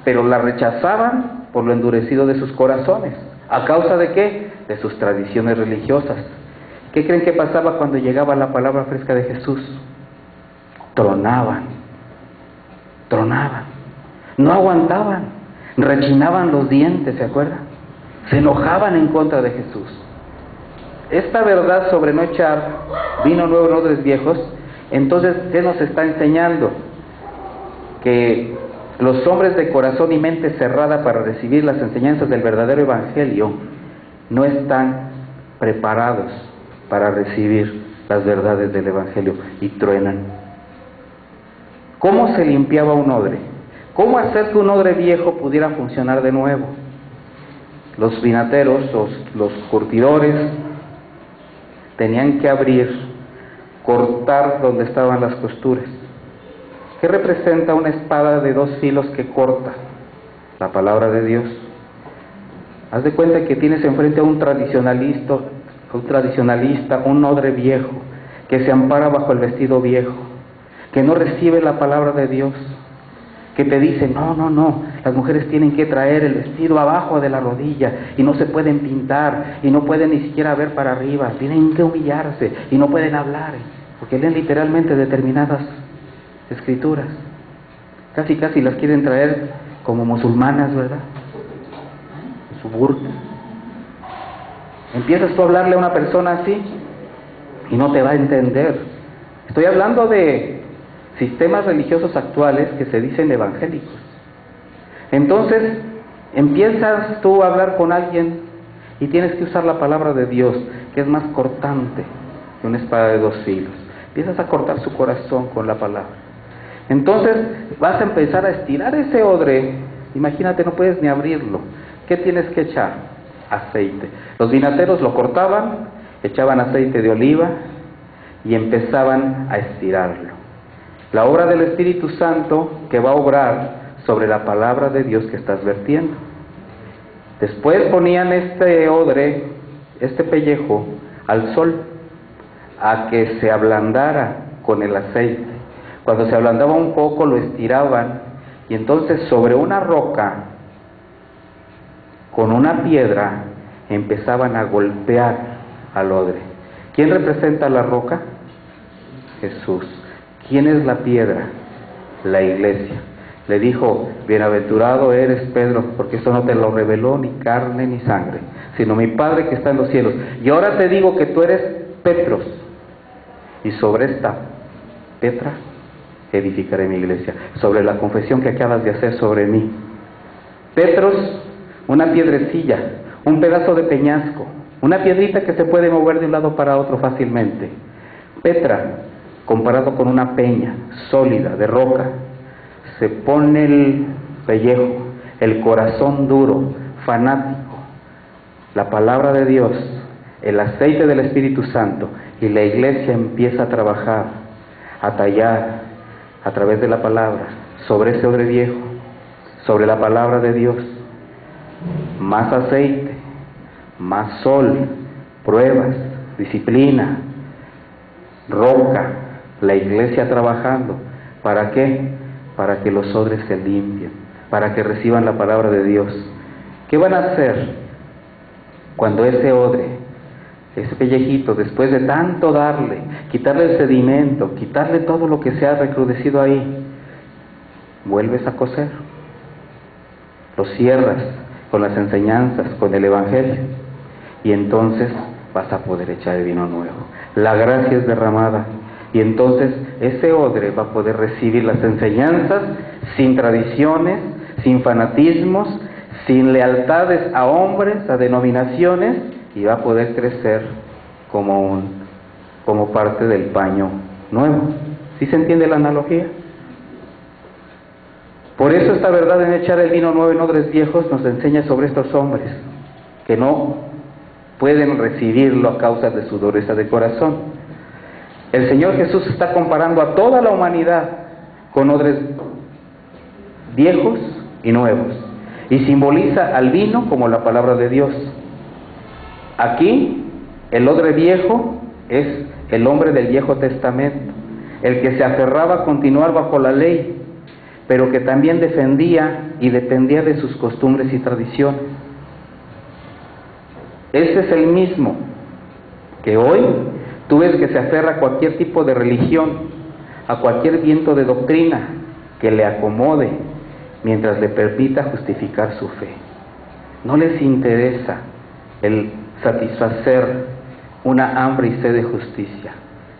pero la rechazaban por lo endurecido de sus corazones. ¿A causa de qué? De sus tradiciones religiosas. ¿Qué creen que pasaba cuando llegaba la palabra fresca de Jesús? Tronaban, no aguantaban, rechinaban los dientes, ¿se acuerdan? Se enojaban en contra de Jesús. Esta verdad sobre no echar vino nuevo en odres viejos, entonces, ¿qué nos está enseñando? Que los hombres de corazón y mente cerrada para recibir las enseñanzas del verdadero evangelio no están preparados para recibir las verdades del evangelio y truenan. ¿Cómo se limpiaba un odre? ¿Cómo hacer que un odre viejo pudiera funcionar de nuevo? Los vinateros, los curtidores, tenían que abrir, cortar donde estaban las costuras ¿Qué representa una espada de 2 filos que corta? La palabra de Dios. Haz de cuenta que tienes enfrente a un tradicionalista, un odre viejo, que se ampara bajo el vestido viejo, que no recibe la palabra de Dios, que te dice, no, las mujeres tienen que traer el vestido abajo de la rodilla, y no se pueden pintar, y no pueden ni siquiera ver para arriba, tienen que humillarse, y no pueden hablar, porque leen literalmente determinadas escrituras. Casi las quieren traer como musulmanas, ¿verdad? Su burka. Empiezas tú a hablarle a una persona así y no te va a entender. Estoy hablando de sistemas religiosos actuales que se dicen evangélicos. Entonces empiezas tú a hablar con alguien y tienes que usar la palabra de Dios, que es más cortante que una espada de 2 filos. Empiezas a cortar su corazón con la palabra. Entonces vas a empezar a estirar ese odre. Imagínate, no puedes ni abrirlo. ¿Qué tienes que echar? Aceite. Los vinateros lo cortaban, echaban aceite de oliva y empezaban a estirarlo. La obra del Espíritu Santo que va a obrar sobre la palabra de Dios que estás vertiendo. Después ponían este odre, este pellejo, al sol, a que se ablandara con el aceite. Cuando se ablandaba un poco lo estiraban y entonces sobre una roca, con una piedra, empezaban a golpear al odre. ¿Quién representa la roca? Jesús. ¿Quién es la piedra? La iglesia. Le dijo, bienaventurado eres, Pedro, porque esto no te lo reveló ni carne ni sangre, sino mi Padre que está en los cielos. Y ahora te digo que tú eres Petros, y sobre esta Petra edificaré mi iglesia, sobre la confesión que acabas de hacer sobre mí. Petros, una piedrecilla, un pedazo de peñasco, una piedrita que se puede mover de un lado para otro fácilmente. Petra, comparado con una peña sólida de roca, se pone el pellejo, el corazón duro, fanático, la palabra de Dios, el aceite del Espíritu Santo, y la iglesia empieza a trabajar, a tallar a través de la palabra, sobre ese odre viejo, sobre la palabra de Dios. Más aceite, más sol, pruebas, disciplina, roca, la iglesia trabajando. ¿Para qué? Para que los odres se limpien, para que reciban la palabra de Dios. ¿Qué van a hacer cuando ese odre, ese pellejito, después de tanto darle, quitarle el sedimento, quitarle todo lo que se ha recrudecido ahí, vuelves a coser? Lo cierras con las enseñanzas, con el Evangelio, y entonces vas a poder echar el vino nuevo. La gracia es derramada, y entonces ese odre va a poder recibir las enseñanzas sin tradiciones, sin fanatismos, sin lealtades a hombres, a denominaciones, y va a poder crecer como parte del paño nuevo. ¿Sí se entiende la analogía? Por eso esta verdad en echar el vino nuevo en odres viejos nos enseña sobre estos hombres que no pueden recibirlo a causa de su dureza de corazón. El Señor Jesús está comparando a toda la humanidad con odres viejos y nuevos, y simboliza al vino como la palabra de Dios. Aquí el odre viejo es el hombre del Viejo Testamento, el que se aferraba a continuar bajo la ley, pero que también defendía y dependía de sus costumbres y tradiciones. Ese es el mismo que hoy tú ves que se aferra a cualquier tipo de religión, a cualquier viento de doctrina que le acomode mientras le permita justificar su fe. No les interesa el satisfacer una hambre y sed de justicia,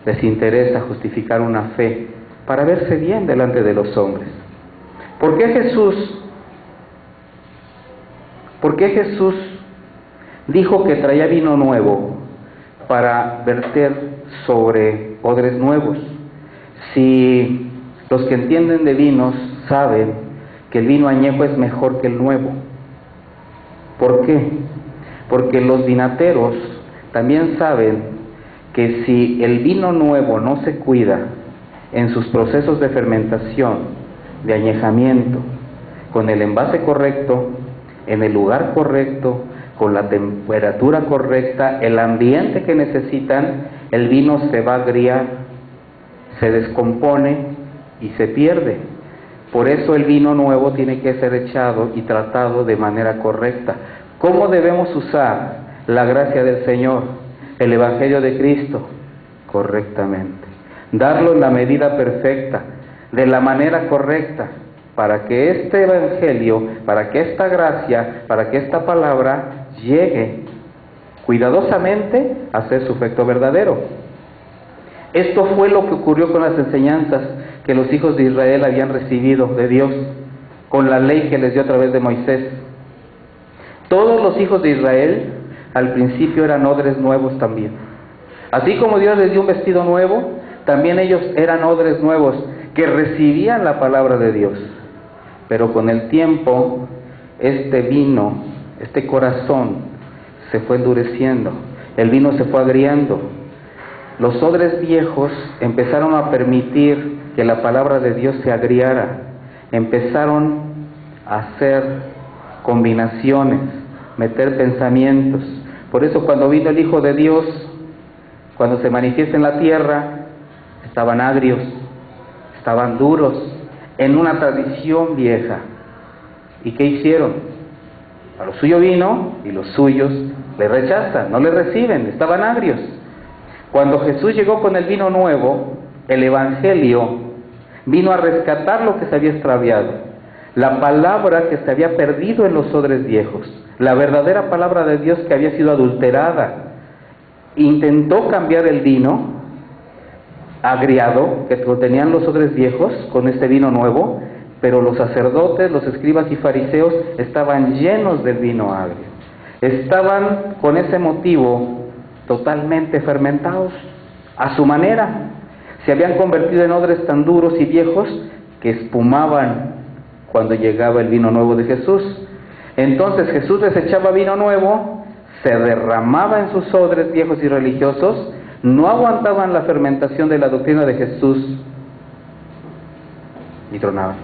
les interesa justificar una fe para verse bien delante de los hombres. ¿Por qué Jesús dijo que traía vino nuevo para verter sobre odres nuevos? Si los que entienden de vinos saben que el vino añejo es mejor que el nuevo. ¿Por qué? Porque los vinateros también saben que si el vino nuevo no se cuida, en sus procesos de fermentación, de añejamiento, con el envase correcto, en el lugar correcto, con la temperatura correcta, el ambiente que necesitan, el vino se va a agriar, se descompone y se pierde. Por eso el vino nuevo tiene que ser echado y tratado de manera correcta. ¿Cómo debemos usar la gracia del Señor, el Evangelio de Cristo? Correctamente. Darlo en la medida perfecta, de la manera correcta, para que este Evangelio, para que esta gracia, para que esta palabra llegue cuidadosamente a ser su efecto verdadero. Esto fue lo que ocurrió con las enseñanzas que los hijos de Israel habían recibido de Dios, con la ley que les dio a través de Moisés. Todos los hijos de Israel al principio eran odres nuevos también. Así como Dios les dio un vestido nuevo, también ellos eran odres nuevos que recibían la palabra de Dios. Pero con el tiempo, este vino, este corazón, se fue endureciendo, el vino se fue agriando. Los odres viejos empezaron a permitir que la palabra de Dios se agriara, empezaron a hacer combinaciones, meter pensamientos. Por eso cuando vino el Hijo de Dios, cuando se manifiesta en la tierra, estaban agrios, estaban duros, en una tradición vieja. ¿Y qué hicieron? A lo suyo vino y los suyos le rechazan, no le reciben, estaban agrios. Cuando Jesús llegó con el vino nuevo, el Evangelio vino a rescatar lo que se había extraviado, la palabra que se había perdido en los odres viejos, la verdadera palabra de Dios que había sido adulterada. Intentó cambiar el vino agriado que contenían los odres viejos con este vino nuevo, pero los sacerdotes, los escribas y fariseos estaban llenos del vino agrio. Estaban con ese motivo totalmente fermentados a su manera. Se habían convertido en odres tan duros y viejos que espumaban cuando llegaba el vino nuevo de Jesús. Entonces Jesús les echaba vino nuevo, se derramaba en sus odres viejos y religiosos, no aguantaban la fermentación de la doctrina de Jesús y tronaban.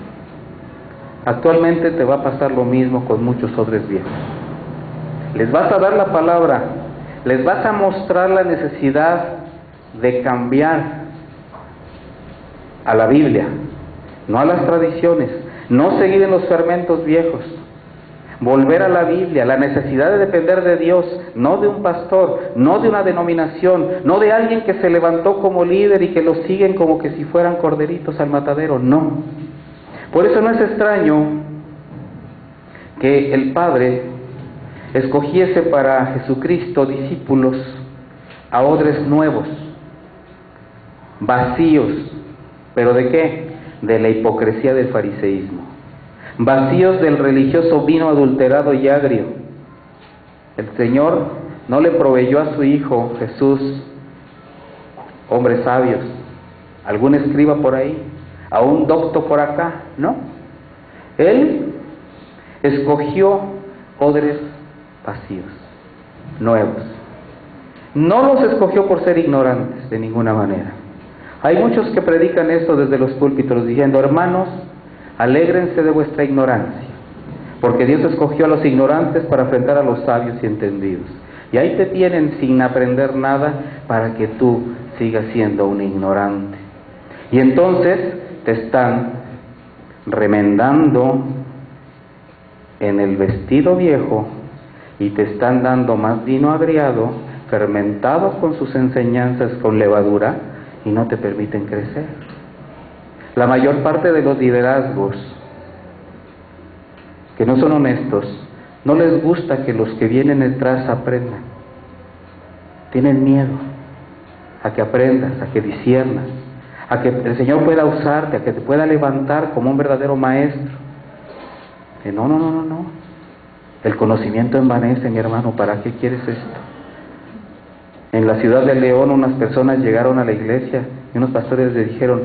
Actualmente te va a pasar lo mismo con muchos odres viejos. Les vas a dar la palabra, les vas a mostrar la necesidad de cambiar a la Biblia, no a las tradiciones, no seguir en los fermentos viejos, volver a la Biblia, la necesidad de depender de Dios, no de un pastor, no de una denominación, no de alguien que se levantó como líder y que lo siguen como que si fueran corderitos al matadero, no. Por eso no es extraño que el Padre escogiese para Jesucristo discípulos a odres nuevos, vacíos, ¿pero de qué? De la hipocresía del fariseísmo, vacíos del religioso vino adulterado y agrio. El Señor no le proveyó a su Hijo Jesús hombres sabios, algún escriba por ahí, a un docto por acá, no. Él escogió odres vacíos, nuevos. No los escogió por ser ignorantes de ninguna manera. Hay muchos que predican esto desde los púlpitos diciendo: hermanos, alégrense de vuestra ignorancia, porque Dios escogió a los ignorantes para enfrentar a los sabios y entendidos. Y ahí te tienen sin aprender nada para que tú sigas siendo un ignorante. Y entonces te están remendando en el vestido viejo y te están dando más vino agriado, fermentado con sus enseñanzas con levadura, y no te permiten crecer. La mayor parte de los liderazgos que no son honestos, no les gusta que los que vienen detrás aprendan. Tienen miedo a que aprendas, a que disciernas, a que el Señor pueda usarte, a que te pueda levantar como un verdadero maestro. Que no. El conocimiento envanece, mi hermano. ¿Para qué quieres esto? En la ciudad de León unas personas llegaron a la iglesia y unos pastores les dijeron: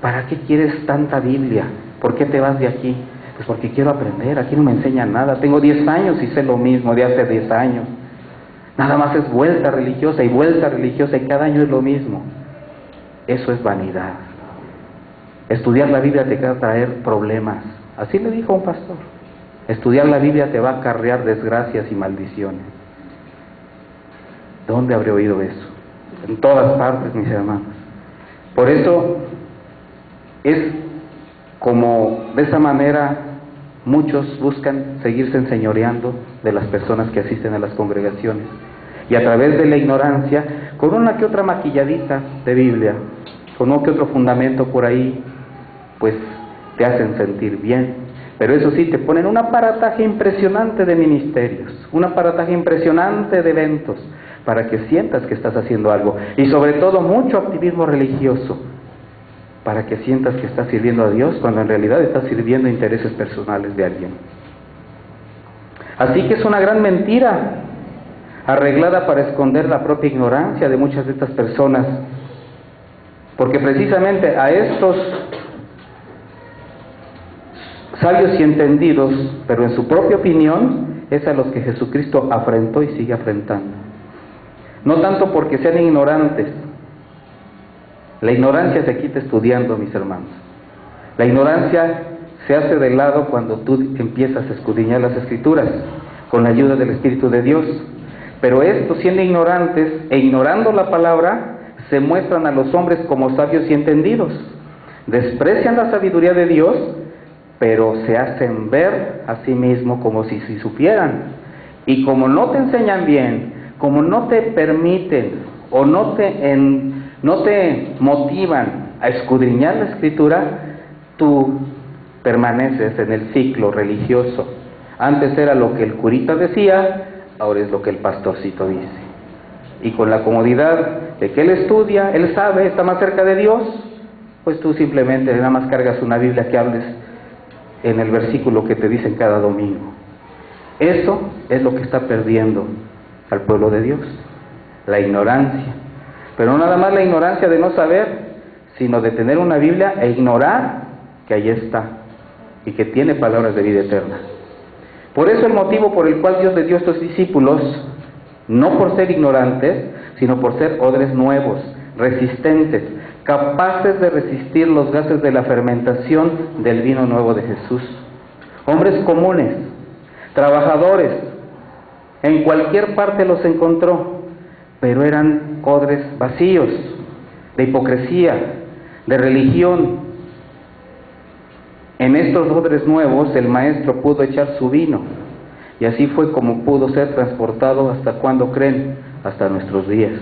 ¿para qué quieres tanta Biblia? ¿Por qué te vas de aquí? Pues porque quiero aprender, aquí no me enseñan nada. Tengo 10 años y sé lo mismo de hace 10 años. Nada más es vuelta religiosa y cada año es lo mismo. Eso es vanidad. Estudiar la Biblia te va a traer problemas. Así le dijo un pastor. Estudiar la Biblia te va a acarrear desgracias y maldiciones. ¿Dónde habré oído eso? En todas partes, mis hermanos. Por eso es como de esa manera muchos buscan seguirse enseñoreando de las personas que asisten a las congregaciones. Y a través de la ignorancia, con una que otra maquilladita de Biblia, con uno que otro fundamento por ahí, pues te hacen sentir bien. Pero eso sí, te ponen un aparataje impresionante de ministerios, un aparataje impresionante de eventos, para que sientas que estás haciendo algo. Y sobre todo mucho activismo religioso, para que sientas que estás sirviendo a Dios, cuando en realidad estás sirviendo intereses personales de alguien. Así que es una gran mentira, arreglada para esconder la propia ignorancia de muchas de estas personas, porque precisamente a estos sabios y entendidos, pero en su propia opinión, es a los que Jesucristo afrentó y sigue afrentando. No tanto porque sean ignorantes. La ignorancia se quita estudiando, mis hermanos. La ignorancia se hace de lado cuando tú empiezas a escudriñar las Escrituras, con la ayuda del Espíritu de Dios. Pero estos, siendo ignorantes e ignorando la palabra, se muestran a los hombres como sabios y entendidos. Desprecian la sabiduría de Dios, pero se hacen ver a sí mismos como si supieran. Y como no te enseñan bien, como no te permiten o no te motivan a escudriñar la Escritura, tú permaneces en el ciclo religioso. Antes era lo que el curita decía, ahora es lo que el pastorcito dice. Y con la comodidad de que él estudia, él sabe, está más cerca de Dios, pues tú simplemente nada más cargas una Biblia que hables en el versículo que te dicen cada domingo. Eso es lo que está perdiendo al pueblo de Dios, la ignorancia. Pero no nada más la ignorancia de no saber, sino de tener una Biblia e ignorar que ahí está y que tiene palabras de vida eterna. Por eso el motivo por el cual Dios le dio a estos discípulos, no por ser ignorantes, sino por ser odres nuevos, resistentes, capaces de resistir los gases de la fermentación del vino nuevo de Jesús. Hombres comunes, trabajadores, en cualquier parte los encontró, pero eran odres vacíos, de hipocresía, de religión. En estos odres nuevos el Maestro pudo echar su vino, y así fue como pudo ser transportado hasta cuando creen, hasta nuestros días.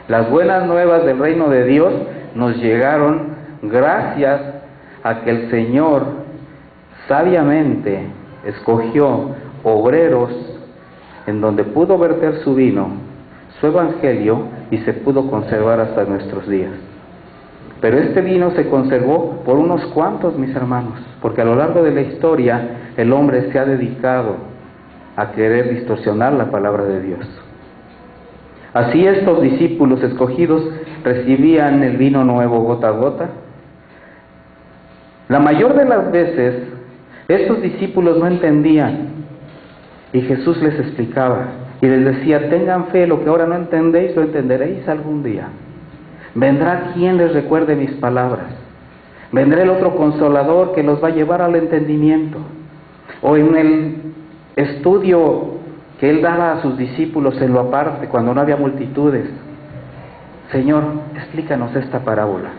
Las buenas nuevas del reino de Dios nos llegaron gracias a que el Señor sabiamente escogió obreros en donde pudo verter su vino, su evangelio, y se pudo conservar hasta nuestros días. Pero este vino se conservó por unos cuantos, mis hermanos, porque a lo largo de la historia el hombre se ha dedicado a querer distorsionar la palabra de Dios. Así estos discípulos escogidos recibían el vino nuevo gota a gota. La mayor de las veces estos discípulos no entendían, y Jesús les explicaba y les decía: tengan fe, lo que ahora no entendéis lo entenderéis algún día. Vendrá quien les recuerde mis palabras, vendrá el otro consolador que los va a llevar al entendimiento. O en el estudio que él daba a sus discípulos en lo aparte, cuando no había multitudes: Señor, explícanos esta parábola.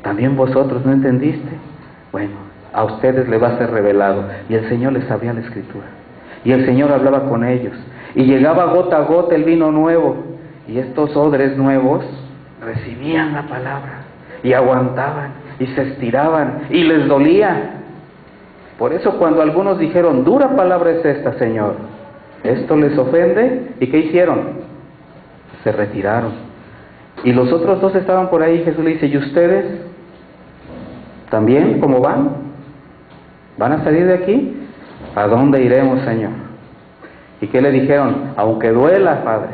¿También vosotros no entendiste? Bueno, a ustedes les va a ser revelado. Y el Señor les abría la Escritura, y el Señor hablaba con ellos, y llegaba gota a gota el vino nuevo, y estos odres nuevos recibían la palabra, y aguantaban, y se estiraban, y les dolía. Por eso cuando algunos dijeron: dura palabra es esta, Señor, esto les ofende, ¿y qué hicieron? Se retiraron. Y los otros dos estaban por ahí, y Jesús le dice: ¿y ustedes también cómo van? ¿Van a salir de aquí? ¿A dónde iremos, Señor? ¿Y qué le dijeron? Aunque duela, Padre,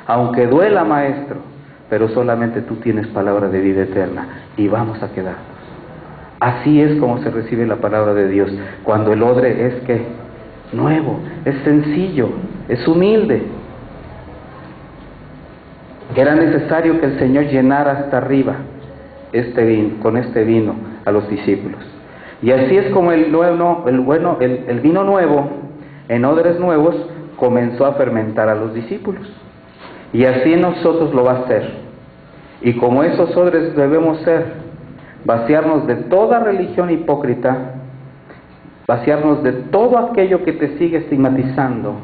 aunque duela, Maestro, pero solamente tú tienes palabra de vida eterna, y vamos a quedarnos. Así es como se recibe la palabra de Dios, cuando el odre es ¿qué? Nuevo, es sencillo, es humilde. Era necesario que el Señor llenara hasta arriba, con este vino a los discípulos. Y así es como el vino nuevo, en odres nuevos, comenzó a fermentar a los discípulos. Y así nosotros lo va a hacer. Y como esos odres debemos ser, vaciarnos de toda religión hipócrita, vaciarnos de todo aquello que te sigue estigmatizando,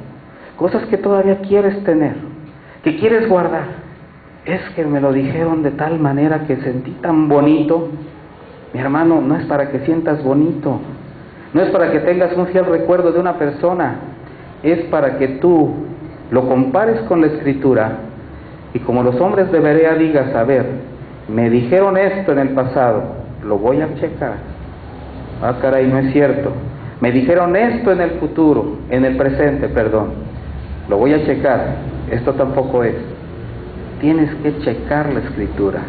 cosas que todavía quieres tener, que quieres guardar. Es que me lo dijeron de tal manera que sentí tan bonito. Mi hermano, no es para que sientas bonito, no es para que tengas un fiel recuerdo de una persona, es para que tú lo compares con la Escritura y como los hombres de Berea digas, a ver, me dijeron esto en el pasado, lo voy a checar. Ah, caray, no es cierto. Me dijeron esto en el futuro, en el presente, perdón. Lo voy a checar. Esto tampoco es. Tienes que checar la Escritura.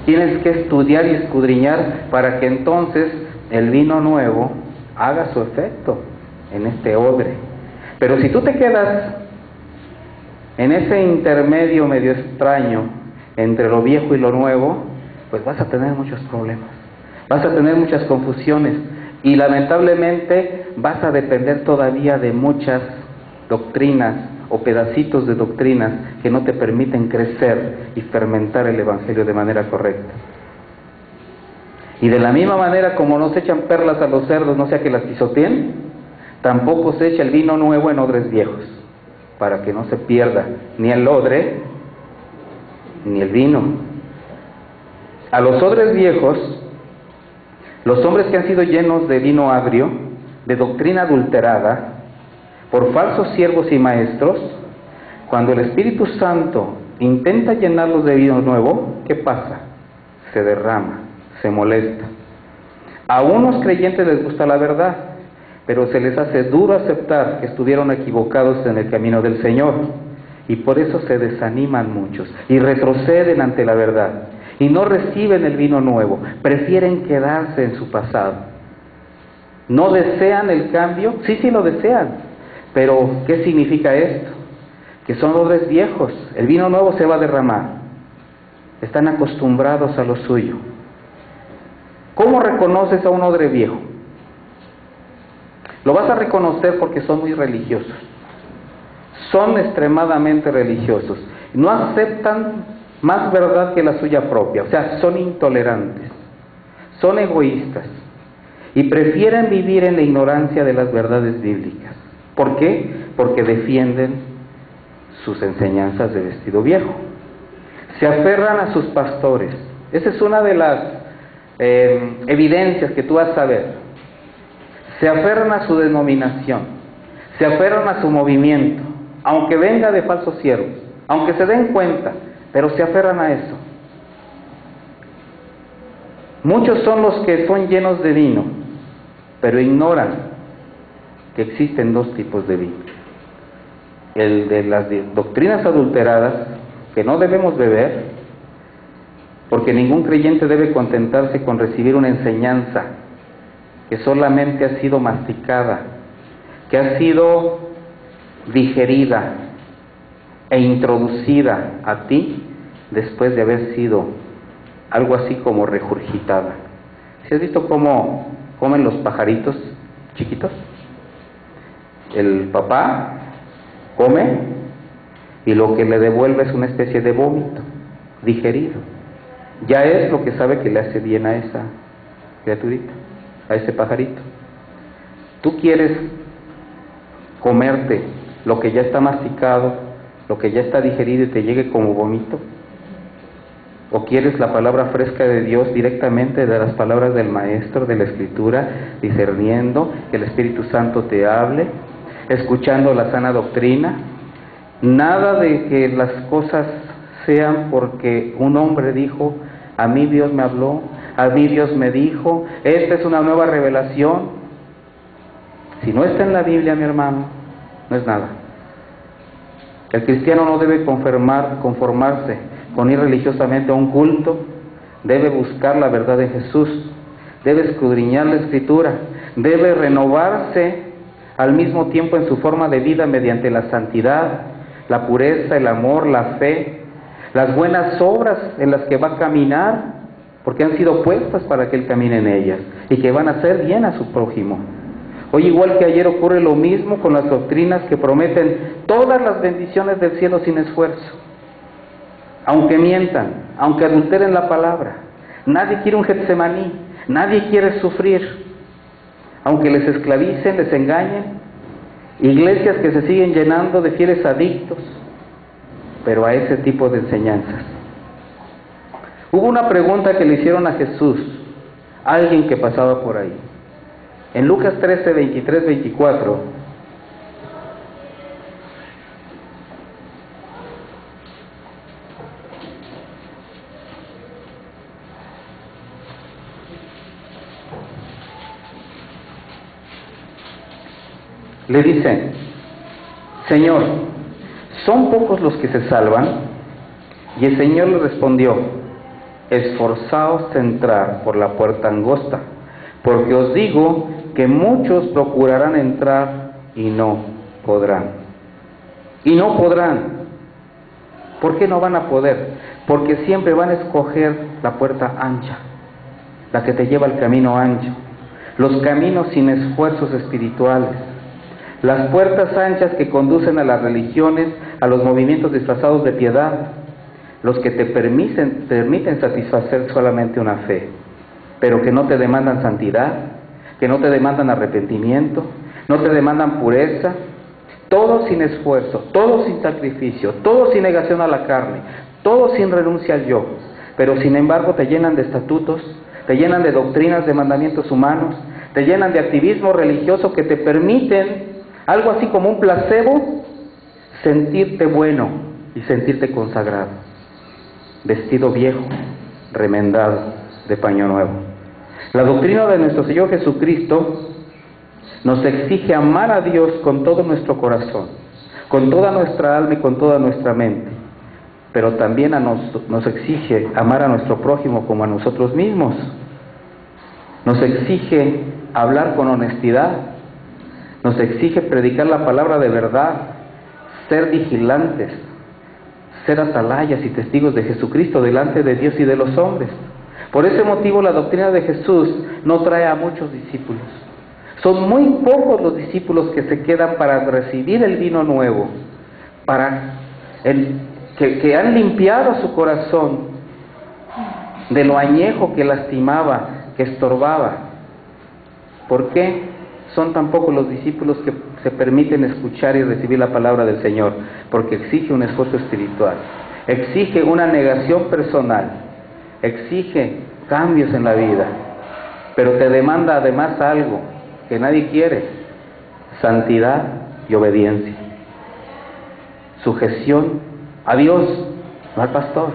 Tienes que estudiar y escudriñar para que entonces el vino nuevo haga su efecto en este odre. Pero si tú te quedas en ese intermedio medio extraño entre lo viejo y lo nuevo, pues vas a tener muchos problemas, vas a tener muchas confusiones y lamentablemente vas a depender todavía de muchas doctrinas o pedacitos de doctrinas que no te permiten crecer y fermentar el Evangelio de manera correcta. Y de la misma manera como no se echan perlas a los cerdos, no sea que las pisoteen, tampoco se echa el vino nuevo en odres viejos, para que no se pierda ni el odre ni el vino. A los odres viejos, los hombres que han sido llenos de vino agrio, de doctrina adulterada, por falsos siervos y maestros, cuando el Espíritu Santo intenta llenarlos de vino nuevo, ¿qué pasa? Se derrama, se molesta. A unos creyentes les gusta la verdad, pero se les hace duro aceptar que estuvieron equivocados en el camino del Señor, y por eso se desaniman muchos, y retroceden ante la verdad, y no reciben el vino nuevo, prefieren quedarse en su pasado. ¿No desean el cambio? Sí lo desean. Pero, ¿qué significa esto? Que son odres viejos, el vino nuevo se va a derramar. Están acostumbrados a lo suyo. ¿Cómo reconoces a un odre viejo? Lo vas a reconocer porque son muy religiosos. Son extremadamente religiosos. No aceptan más verdad que la suya propia. O sea, son intolerantes. Son egoístas. Y prefieren vivir en la ignorancia de las verdades bíblicas. ¿Por qué? Porque defienden sus enseñanzas de vestido viejo. Se aferran a sus pastores. Esa es una de las evidencias que tú vas a ver. Se aferran a su denominación. Se aferran a su movimiento. Aunque venga de falsos siervos. Aunque se den cuenta. Pero se aferran a eso. Muchos son los que son llenos de vino, pero ignoran que existen dos tipos de vino. El de las doctrinas adulteradas, que no debemos beber, porque ningún creyente debe contentarse con recibir una enseñanza que solamente ha sido masticada, que ha sido digerida e introducida a ti después de haber sido algo así como regurgitada. ¿Sí has visto cómo comen los pajaritos chiquitos? El papá come y lo que le devuelve es una especie de vómito digerido. Ya es lo que sabe que le hace bien a esa criaturita, a ese pajarito. ¿Tú quieres comerte lo que ya está masticado, lo que ya está digerido y te llegue como vómito? ¿O quieres la palabra fresca de Dios directamente de las palabras del Maestro, de la Escritura, discerniendo, que el Espíritu Santo te hable, escuchando la sana doctrina? Nada de que las cosas sean porque un hombre dijo, a mí Dios me habló, a mí Dios me dijo, esta es una nueva revelación. Si no está en la Biblia, mi hermano, no es nada. El cristiano no debe conformarse con ir religiosamente a un culto, debe buscar la verdad de Jesús, debe escudriñar la Escritura, debe renovarse al mismo tiempo en su forma de vida mediante la santidad, la pureza, el amor, la fe, las buenas obras en las que va a caminar, porque han sido puestas para que Él camine en ellas y que van a hacer bien a su prójimo. Hoy, igual que ayer, ocurre lo mismo con las doctrinas que prometen todas las bendiciones del cielo sin esfuerzo. Aunque mientan, aunque adulteren la palabra, nadie quiere un Getsemaní, nadie quiere sufrir. Aunque les esclavicen, les engañen, iglesias que se siguen llenando de fieles adictos, pero a ese tipo de enseñanzas. Hubo una pregunta que le hicieron a Jesús, a alguien que pasaba por ahí. En Lucas 13, 23, 24, le dicen: Señor, ¿son pocos los que se salvan? Y el Señor le respondió: esforzaos a entrar por la puerta angosta, porque os digo que muchos procurarán entrar y no podrán. Y no podrán. ¿Por qué no van a poder? Porque siempre van a escoger la puerta ancha, la que te lleva al camino ancho, los caminos sin esfuerzos espirituales, las puertas anchas que conducen a las religiones, a los movimientos disfrazados de piedad, los que te permiten satisfacer solamente una fe, pero que no te demandan santidad, que no te demandan arrepentimiento, no te demandan pureza, todo sin esfuerzo, todo sin sacrificio, todo sin negación a la carne, todo sin renuncia al yo, pero sin embargo te llenan de estatutos, te llenan de doctrinas, de mandamientos humanos, te llenan de activismo religioso que te permiten, algo así como un placebo, sentirte bueno y sentirte consagrado, vestido viejo, remendado de paño nuevo. La doctrina de nuestro Señor Jesucristo nos exige amar a Dios con todo nuestro corazón, con toda nuestra alma y con toda nuestra mente, pero también nos exige amar a nuestro prójimo como a nosotros mismos. Nos exige hablar con honestidad, nos exige predicar la palabra de verdad, ser vigilantes, ser atalayas y testigos de Jesucristo delante de Dios y de los hombres. Por ese motivo la doctrina de Jesús no trae a muchos discípulos. Son muy pocos los discípulos que se quedan para recibir el vino nuevo, que han limpiado su corazón de lo añejo que lastimaba, que estorbaba. ¿Por qué son tan pocos los discípulos que se permiten escuchar y recibir la palabra del Señor? Porque exige un esfuerzo espiritual, exige una negación personal, exige cambios en la vida, pero te demanda además algo que nadie quiere: santidad y obediencia, sujeción a Dios, no al pastor,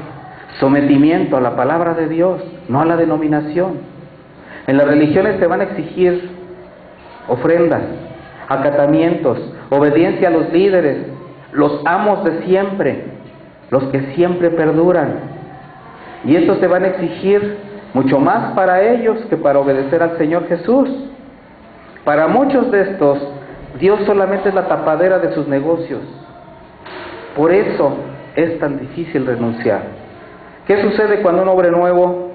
sometimiento a la palabra de Dios, no a la denominación. En las religiones te van a exigir ofrendas, acatamientos, obediencia a los líderes, los amos de siempre, los que siempre perduran. Y estos te van a exigir mucho más para ellos que para obedecer al Señor Jesús. Para muchos de estos, Dios solamente es la tapadera de sus negocios. Por eso es tan difícil renunciar. ¿Qué sucede cuando un hombre nuevo,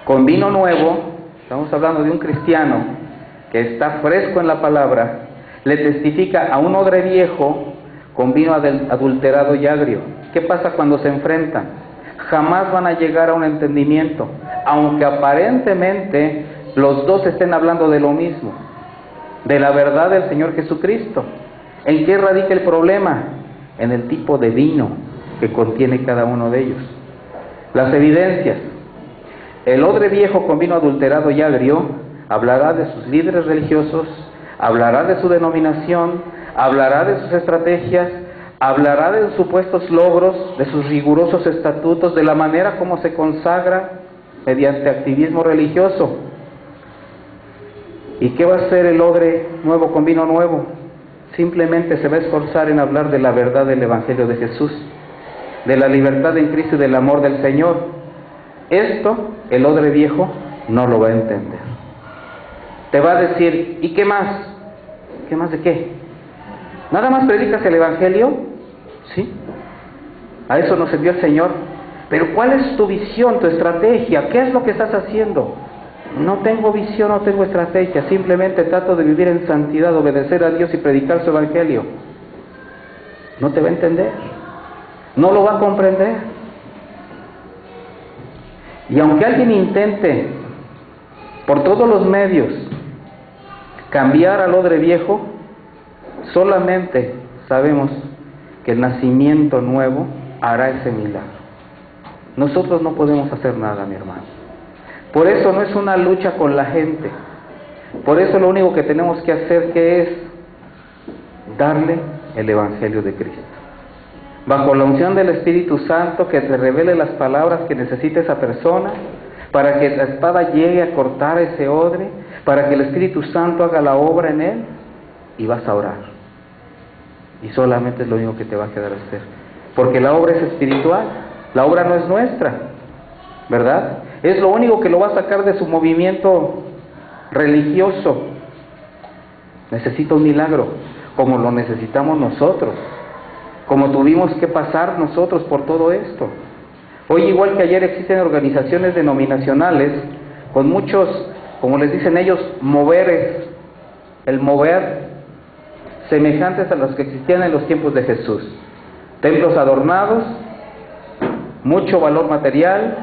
con vino nuevo, estamos hablando de un cristiano que está fresco en la palabra, le testifica a un odre viejo con vino adulterado y agrio? ¿Qué pasa cuando se enfrentan? Jamás van a llegar a un entendimiento, aunque aparentemente los dos estén hablando de lo mismo, de la verdad del Señor Jesucristo. ¿En qué radica el problema? En el tipo de vino que contiene cada uno de ellos. Las evidencias: el odre viejo con vino adulterado y agrio hablará de sus líderes religiosos, hablará de su denominación, hablará de sus estrategias, hablará de sus supuestos logros, de sus rigurosos estatutos, de la manera como se consagra mediante activismo religioso. ¿Y qué va a hacer el odre nuevo con vino nuevo? Simplemente se va a esforzar en hablar de la verdad del Evangelio de Jesús, de la libertad en Cristo y del amor del Señor. Esto el odre viejo no lo va a entender. Te va a decir: ¿y qué más? ¿Qué más de qué? ¿Nada más predicas el Evangelio? ¿Sí? A eso nos envió el Señor. Pero ¿cuál es tu visión, tu estrategia? ¿Qué es lo que estás haciendo? No tengo visión, no tengo estrategia, simplemente trato de vivir en santidad, obedecer a Dios y predicar su evangelio. No te va a entender, no lo va a comprender. Y aunque alguien intente por todos los medios cambiar al odre viejo, solamente sabemos que el nacimiento nuevo hará ese milagro. Nosotros no podemos hacer nada, mi hermano. Por eso no es una lucha con la gente. Por eso lo único que tenemos que hacer que es darle el Evangelio de Cristo. Bajo la unción del Espíritu Santo, que te revele las palabras que necesita esa persona, para que la espada llegue a cortar ese odre, para que el Espíritu Santo haga la obra en él, y vas a orar. Y solamente es lo único que te va a quedar hacer. Porque la obra es espiritual, la obra no es nuestra, ¿verdad? Es lo único que lo va a sacar de su movimiento religioso. Necesita un milagro, como lo necesitamos nosotros, como tuvimos que pasar nosotros por todo esto. Hoy, igual que ayer, existen organizaciones denominacionales con muchos, como les dicen ellos, moveres, el mover, semejantes a los que existían en los tiempos de Jesús. Templos adornados, mucho valor material,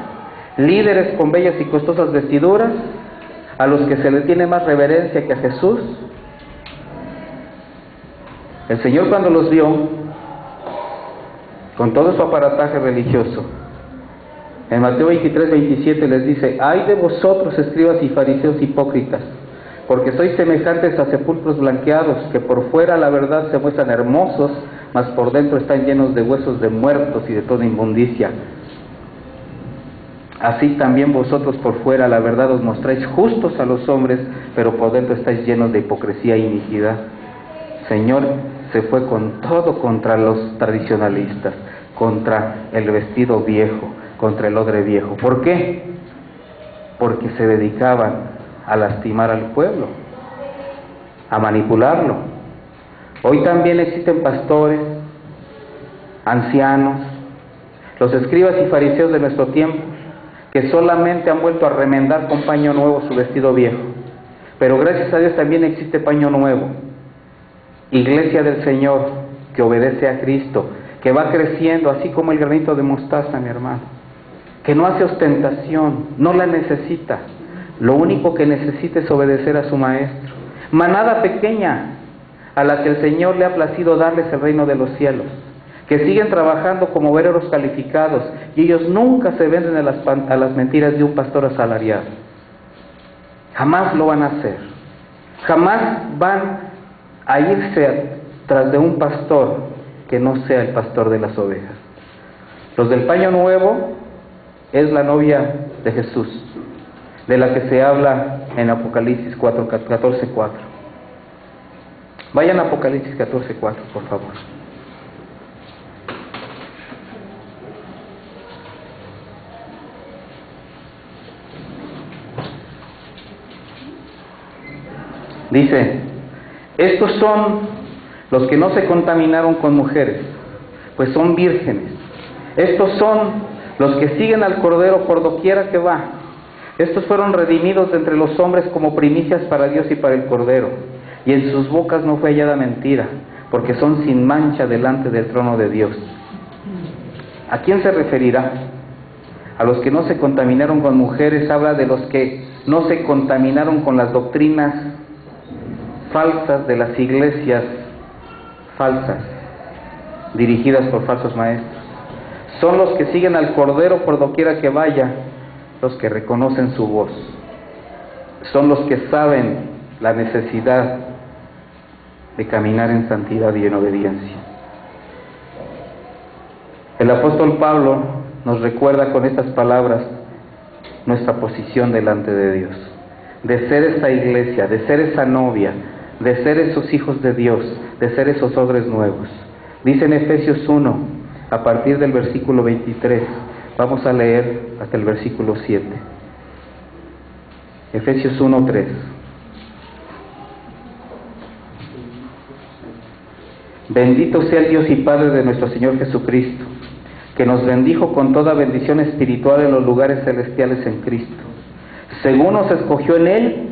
líderes con bellas y costosas vestiduras, a los que se les tiene más reverencia que a Jesús. El Señor, cuando los vio, con todo su aparataje religioso, en Mateo 23, 27 les dice: ay de vosotros, escribas y fariseos hipócritas, porque sois semejantes a sepulcros blanqueados, que por fuera la verdad se muestran hermosos, mas por dentro están llenos de huesos de muertos y de toda inmundicia. Así también vosotros por fuera la verdad os mostráis justos a los hombres, pero por dentro estáis llenos de hipocresía e iniquidad. Señor se fue con todo contra los tradicionalistas, contra el vestido viejo, contra el odre viejo. ¿Por qué? Porque se dedicaban a lastimar al pueblo, a manipularlo. Hoy también existen pastores, ancianos, los escribas y fariseos de nuestro tiempo, que solamente han vuelto a remendar con paño nuevo su vestido viejo. Pero gracias a Dios también existe paño nuevo. Iglesia del Señor, que obedece a Cristo, que va creciendo así como el granito de mostaza, mi hermano, que no hace ostentación, no la necesita. Lo único que necesita es obedecer a su maestro. Manada pequeña, a la que el Señor le ha placido darles el reino de los cielos, que siguen trabajando como obreros calificados, y ellos nunca se venden a las mentiras de un pastor asalariado. Jamás lo van a hacer. Jamás van a irse tras de un pastor que no sea el pastor de las ovejas. Los del paño nuevo es la novia de Jesús, de la que se habla en Apocalipsis 14:4. Vayan a Apocalipsis 14:4, por favor. Dice: estos son los que no se contaminaron con mujeres, pues son vírgenes. Estos son los que siguen al Cordero por doquiera que va. Estos fueron redimidos de entre los hombres como primicias para Dios y para el Cordero. Y en sus bocas no fue hallada mentira, porque son sin mancha delante del trono de Dios. ¿A quién se referirá? A los que no se contaminaron con mujeres. Habla de los que no se contaminaron con las doctrinas falsas de las iglesias falsas, dirigidas por falsos maestros. Son los que siguen al Cordero por doquiera que vaya, los que reconocen su voz. Son los que saben la necesidad de caminar en santidad y en obediencia. El apóstol Pablo nos recuerda con estas palabras nuestra posición delante de Dios, de ser esa iglesia, de ser esa novia, de ser esos hijos de Dios, de ser esos odres nuevos. Dice en Efesios 1, a partir del versículo 23, vamos a leer hasta el versículo 7. Efesios 1:3. Bendito sea el Dios y Padre de nuestro Señor Jesucristo, que nos bendijo con toda bendición espiritual en los lugares celestiales en Cristo, según nos escogió en Él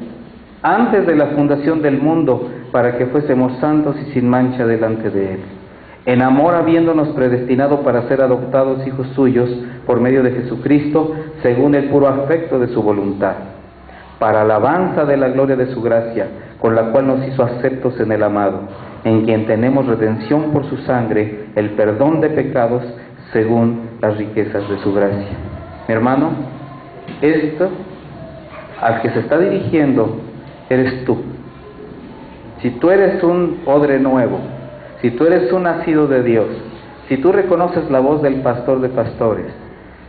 antes de la fundación del mundo, para que fuésemos santos y sin mancha delante de Él, en amor habiéndonos predestinado para ser adoptados hijos suyos por medio de Jesucristo, según el puro afecto de su voluntad, para alabanza de la gloria de su gracia, con la cual nos hizo aceptos en el amado, en quien tenemos redención por su sangre, el perdón de pecados, según las riquezas de su gracia. Mi hermano, esto al que se está dirigiendo eres tú. Si tú eres un odre nuevo, si tú eres un nacido de Dios, si tú reconoces la voz del pastor de pastores,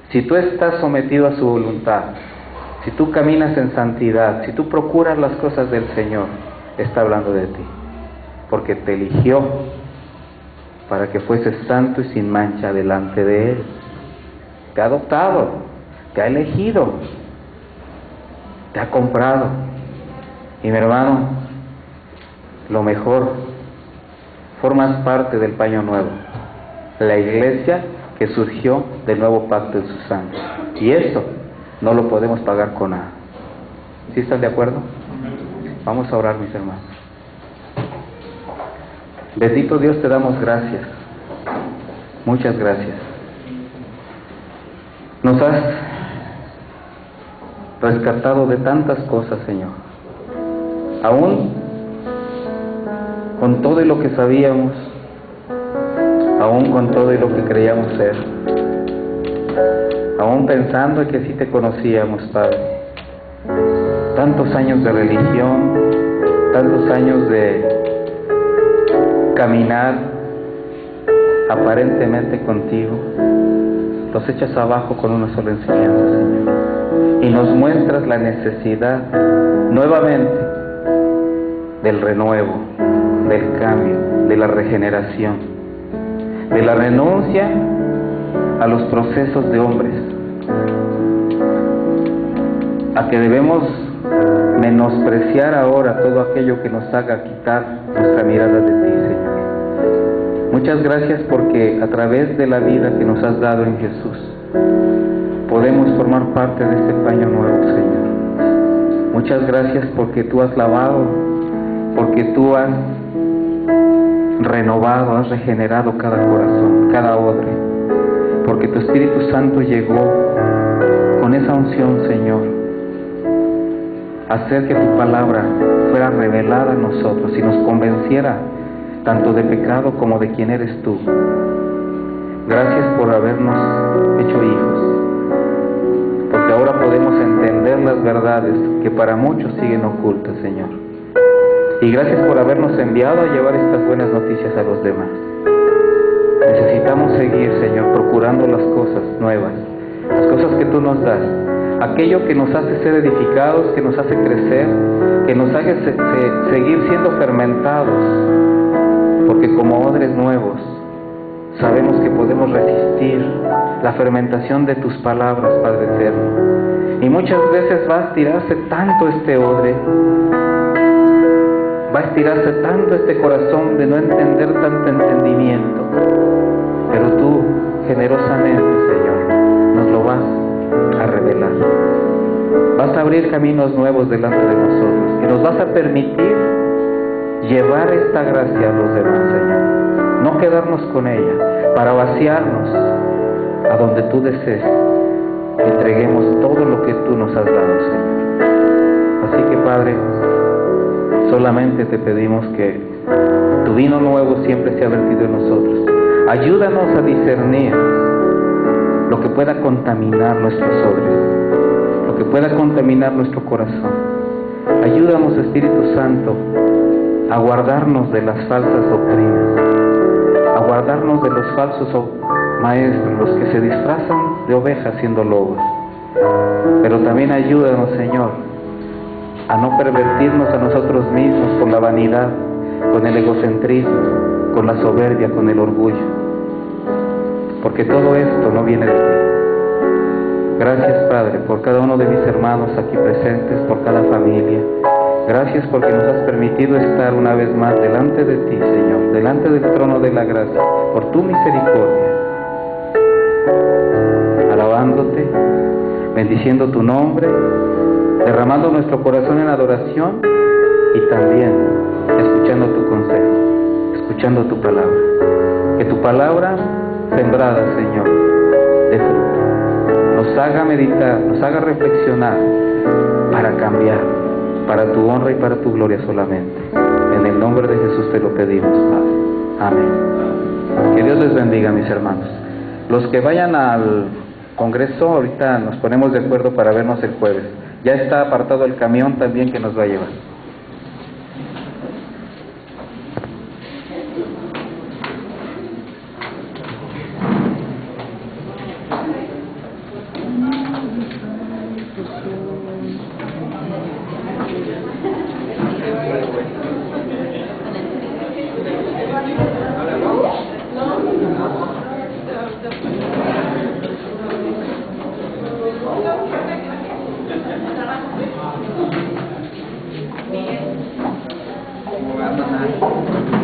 si tú estás sometido a su voluntad, si tú caminas en santidad, si tú procuras las cosas del Señor, está hablando de ti, porque te eligió para que fueses santo y sin mancha delante de Él. Te ha adoptado, te ha elegido, te ha comprado. Y mi hermano, lo mejor, formas parte del paño nuevo, la iglesia que surgió del nuevo pacto en su sangre. Y eso no lo podemos pagar con nada. ¿Sí están de acuerdo? Vamos a orar, mis hermanos. Bendito Dios, te damos gracias. Muchas gracias. Nos has rescatado de tantas cosas, Señor. Aún con todo y lo que sabíamos, aún con todo y lo que creíamos ser, aún pensando que sí te conocíamos, Padre. Tantos años de religión, tantos años de caminar aparentemente contigo, los echas abajo con una sola enseñanza, Señor, y nos muestras la necesidad nuevamente del renuevo, del cambio, de la regeneración, de la renuncia a los procesos de hombres, a que debemos menospreciar ahora todo aquello que nos haga quitar nuestra mirada de ti, Señor. Muchas gracias porque a través de la vida que nos has dado en Jesús podemos formar parte de este paño nuevo, Señor. Muchas gracias porque tú has lavado, porque tú has renovado, has regenerado cada corazón, cada odre, porque tu Espíritu Santo llegó con esa unción, Señor, hacer que tu palabra fuera revelada a nosotros y nos convenciera tanto de pecado como de quién eres tú. Gracias por habernos hecho hijos, porque ahora podemos entender las verdades que para muchos siguen ocultas, Señor. Y gracias por habernos enviado a llevar estas buenas noticias a los demás. Necesitamos seguir, Señor, procurando las cosas nuevas, las cosas que tú nos das, aquello que nos hace ser edificados, que nos hace crecer, que nos hace seguir siendo fermentados, porque como odres nuevos sabemos que podemos resistir la fermentación de tus palabras, Padre eterno. Y muchas veces va a estirarse tanto este odre, va a estirarse tanto este corazón de no entender tanto entendimiento, pero tú generosamente, Señor, nos lo vas a revelar. Vas a abrir caminos nuevos delante de nosotros y nos vas a permitir llevar esta gracia a los demás, Señor. No quedarnos con ella, para vaciarnos a donde tú desees. Entreguemos todo lo que tú nos has dado, Señor. Así que, Padre, solamente te pedimos que tu vino nuevo siempre sea vertido en nosotros. Ayúdanos a discernir lo que pueda contaminar nuestros odres, lo que pueda contaminar nuestro corazón. Ayúdanos, Espíritu Santo, a guardarnos de las falsas doctrinas, a guardarnos de los falsos maestros, los que se disfrazan de ovejas siendo lobos. Pero también ayúdanos, Señor, a no pervertirnos a nosotros mismos con la vanidad, con el egocentrismo, con la soberbia, con el orgullo, porque todo esto no viene de ti. Gracias, Padre, por cada uno de mis hermanos aquí presentes, por cada familia. Gracias porque nos has permitido estar una vez más delante de ti, Señor, delante del trono de la gracia, por tu misericordia. alabándote, bendiciendo tu nombre, derramando nuestro corazón en adoración y también escuchando tu consejo, escuchando tu palabra. Que tu palabra sembrada, Señor, de fruto, nos haga meditar, nos haga reflexionar para cambiar, para tu honra y para tu gloria solamente. En el nombre de Jesús te lo pedimos, Padre. Amén. Que Dios les bendiga, mis hermanos. Los que vayan al congreso, ahorita nos ponemos de acuerdo para vernos el jueves. Ya está apartado el camión también que nos va a llevar. ¿Cómo va a pasar?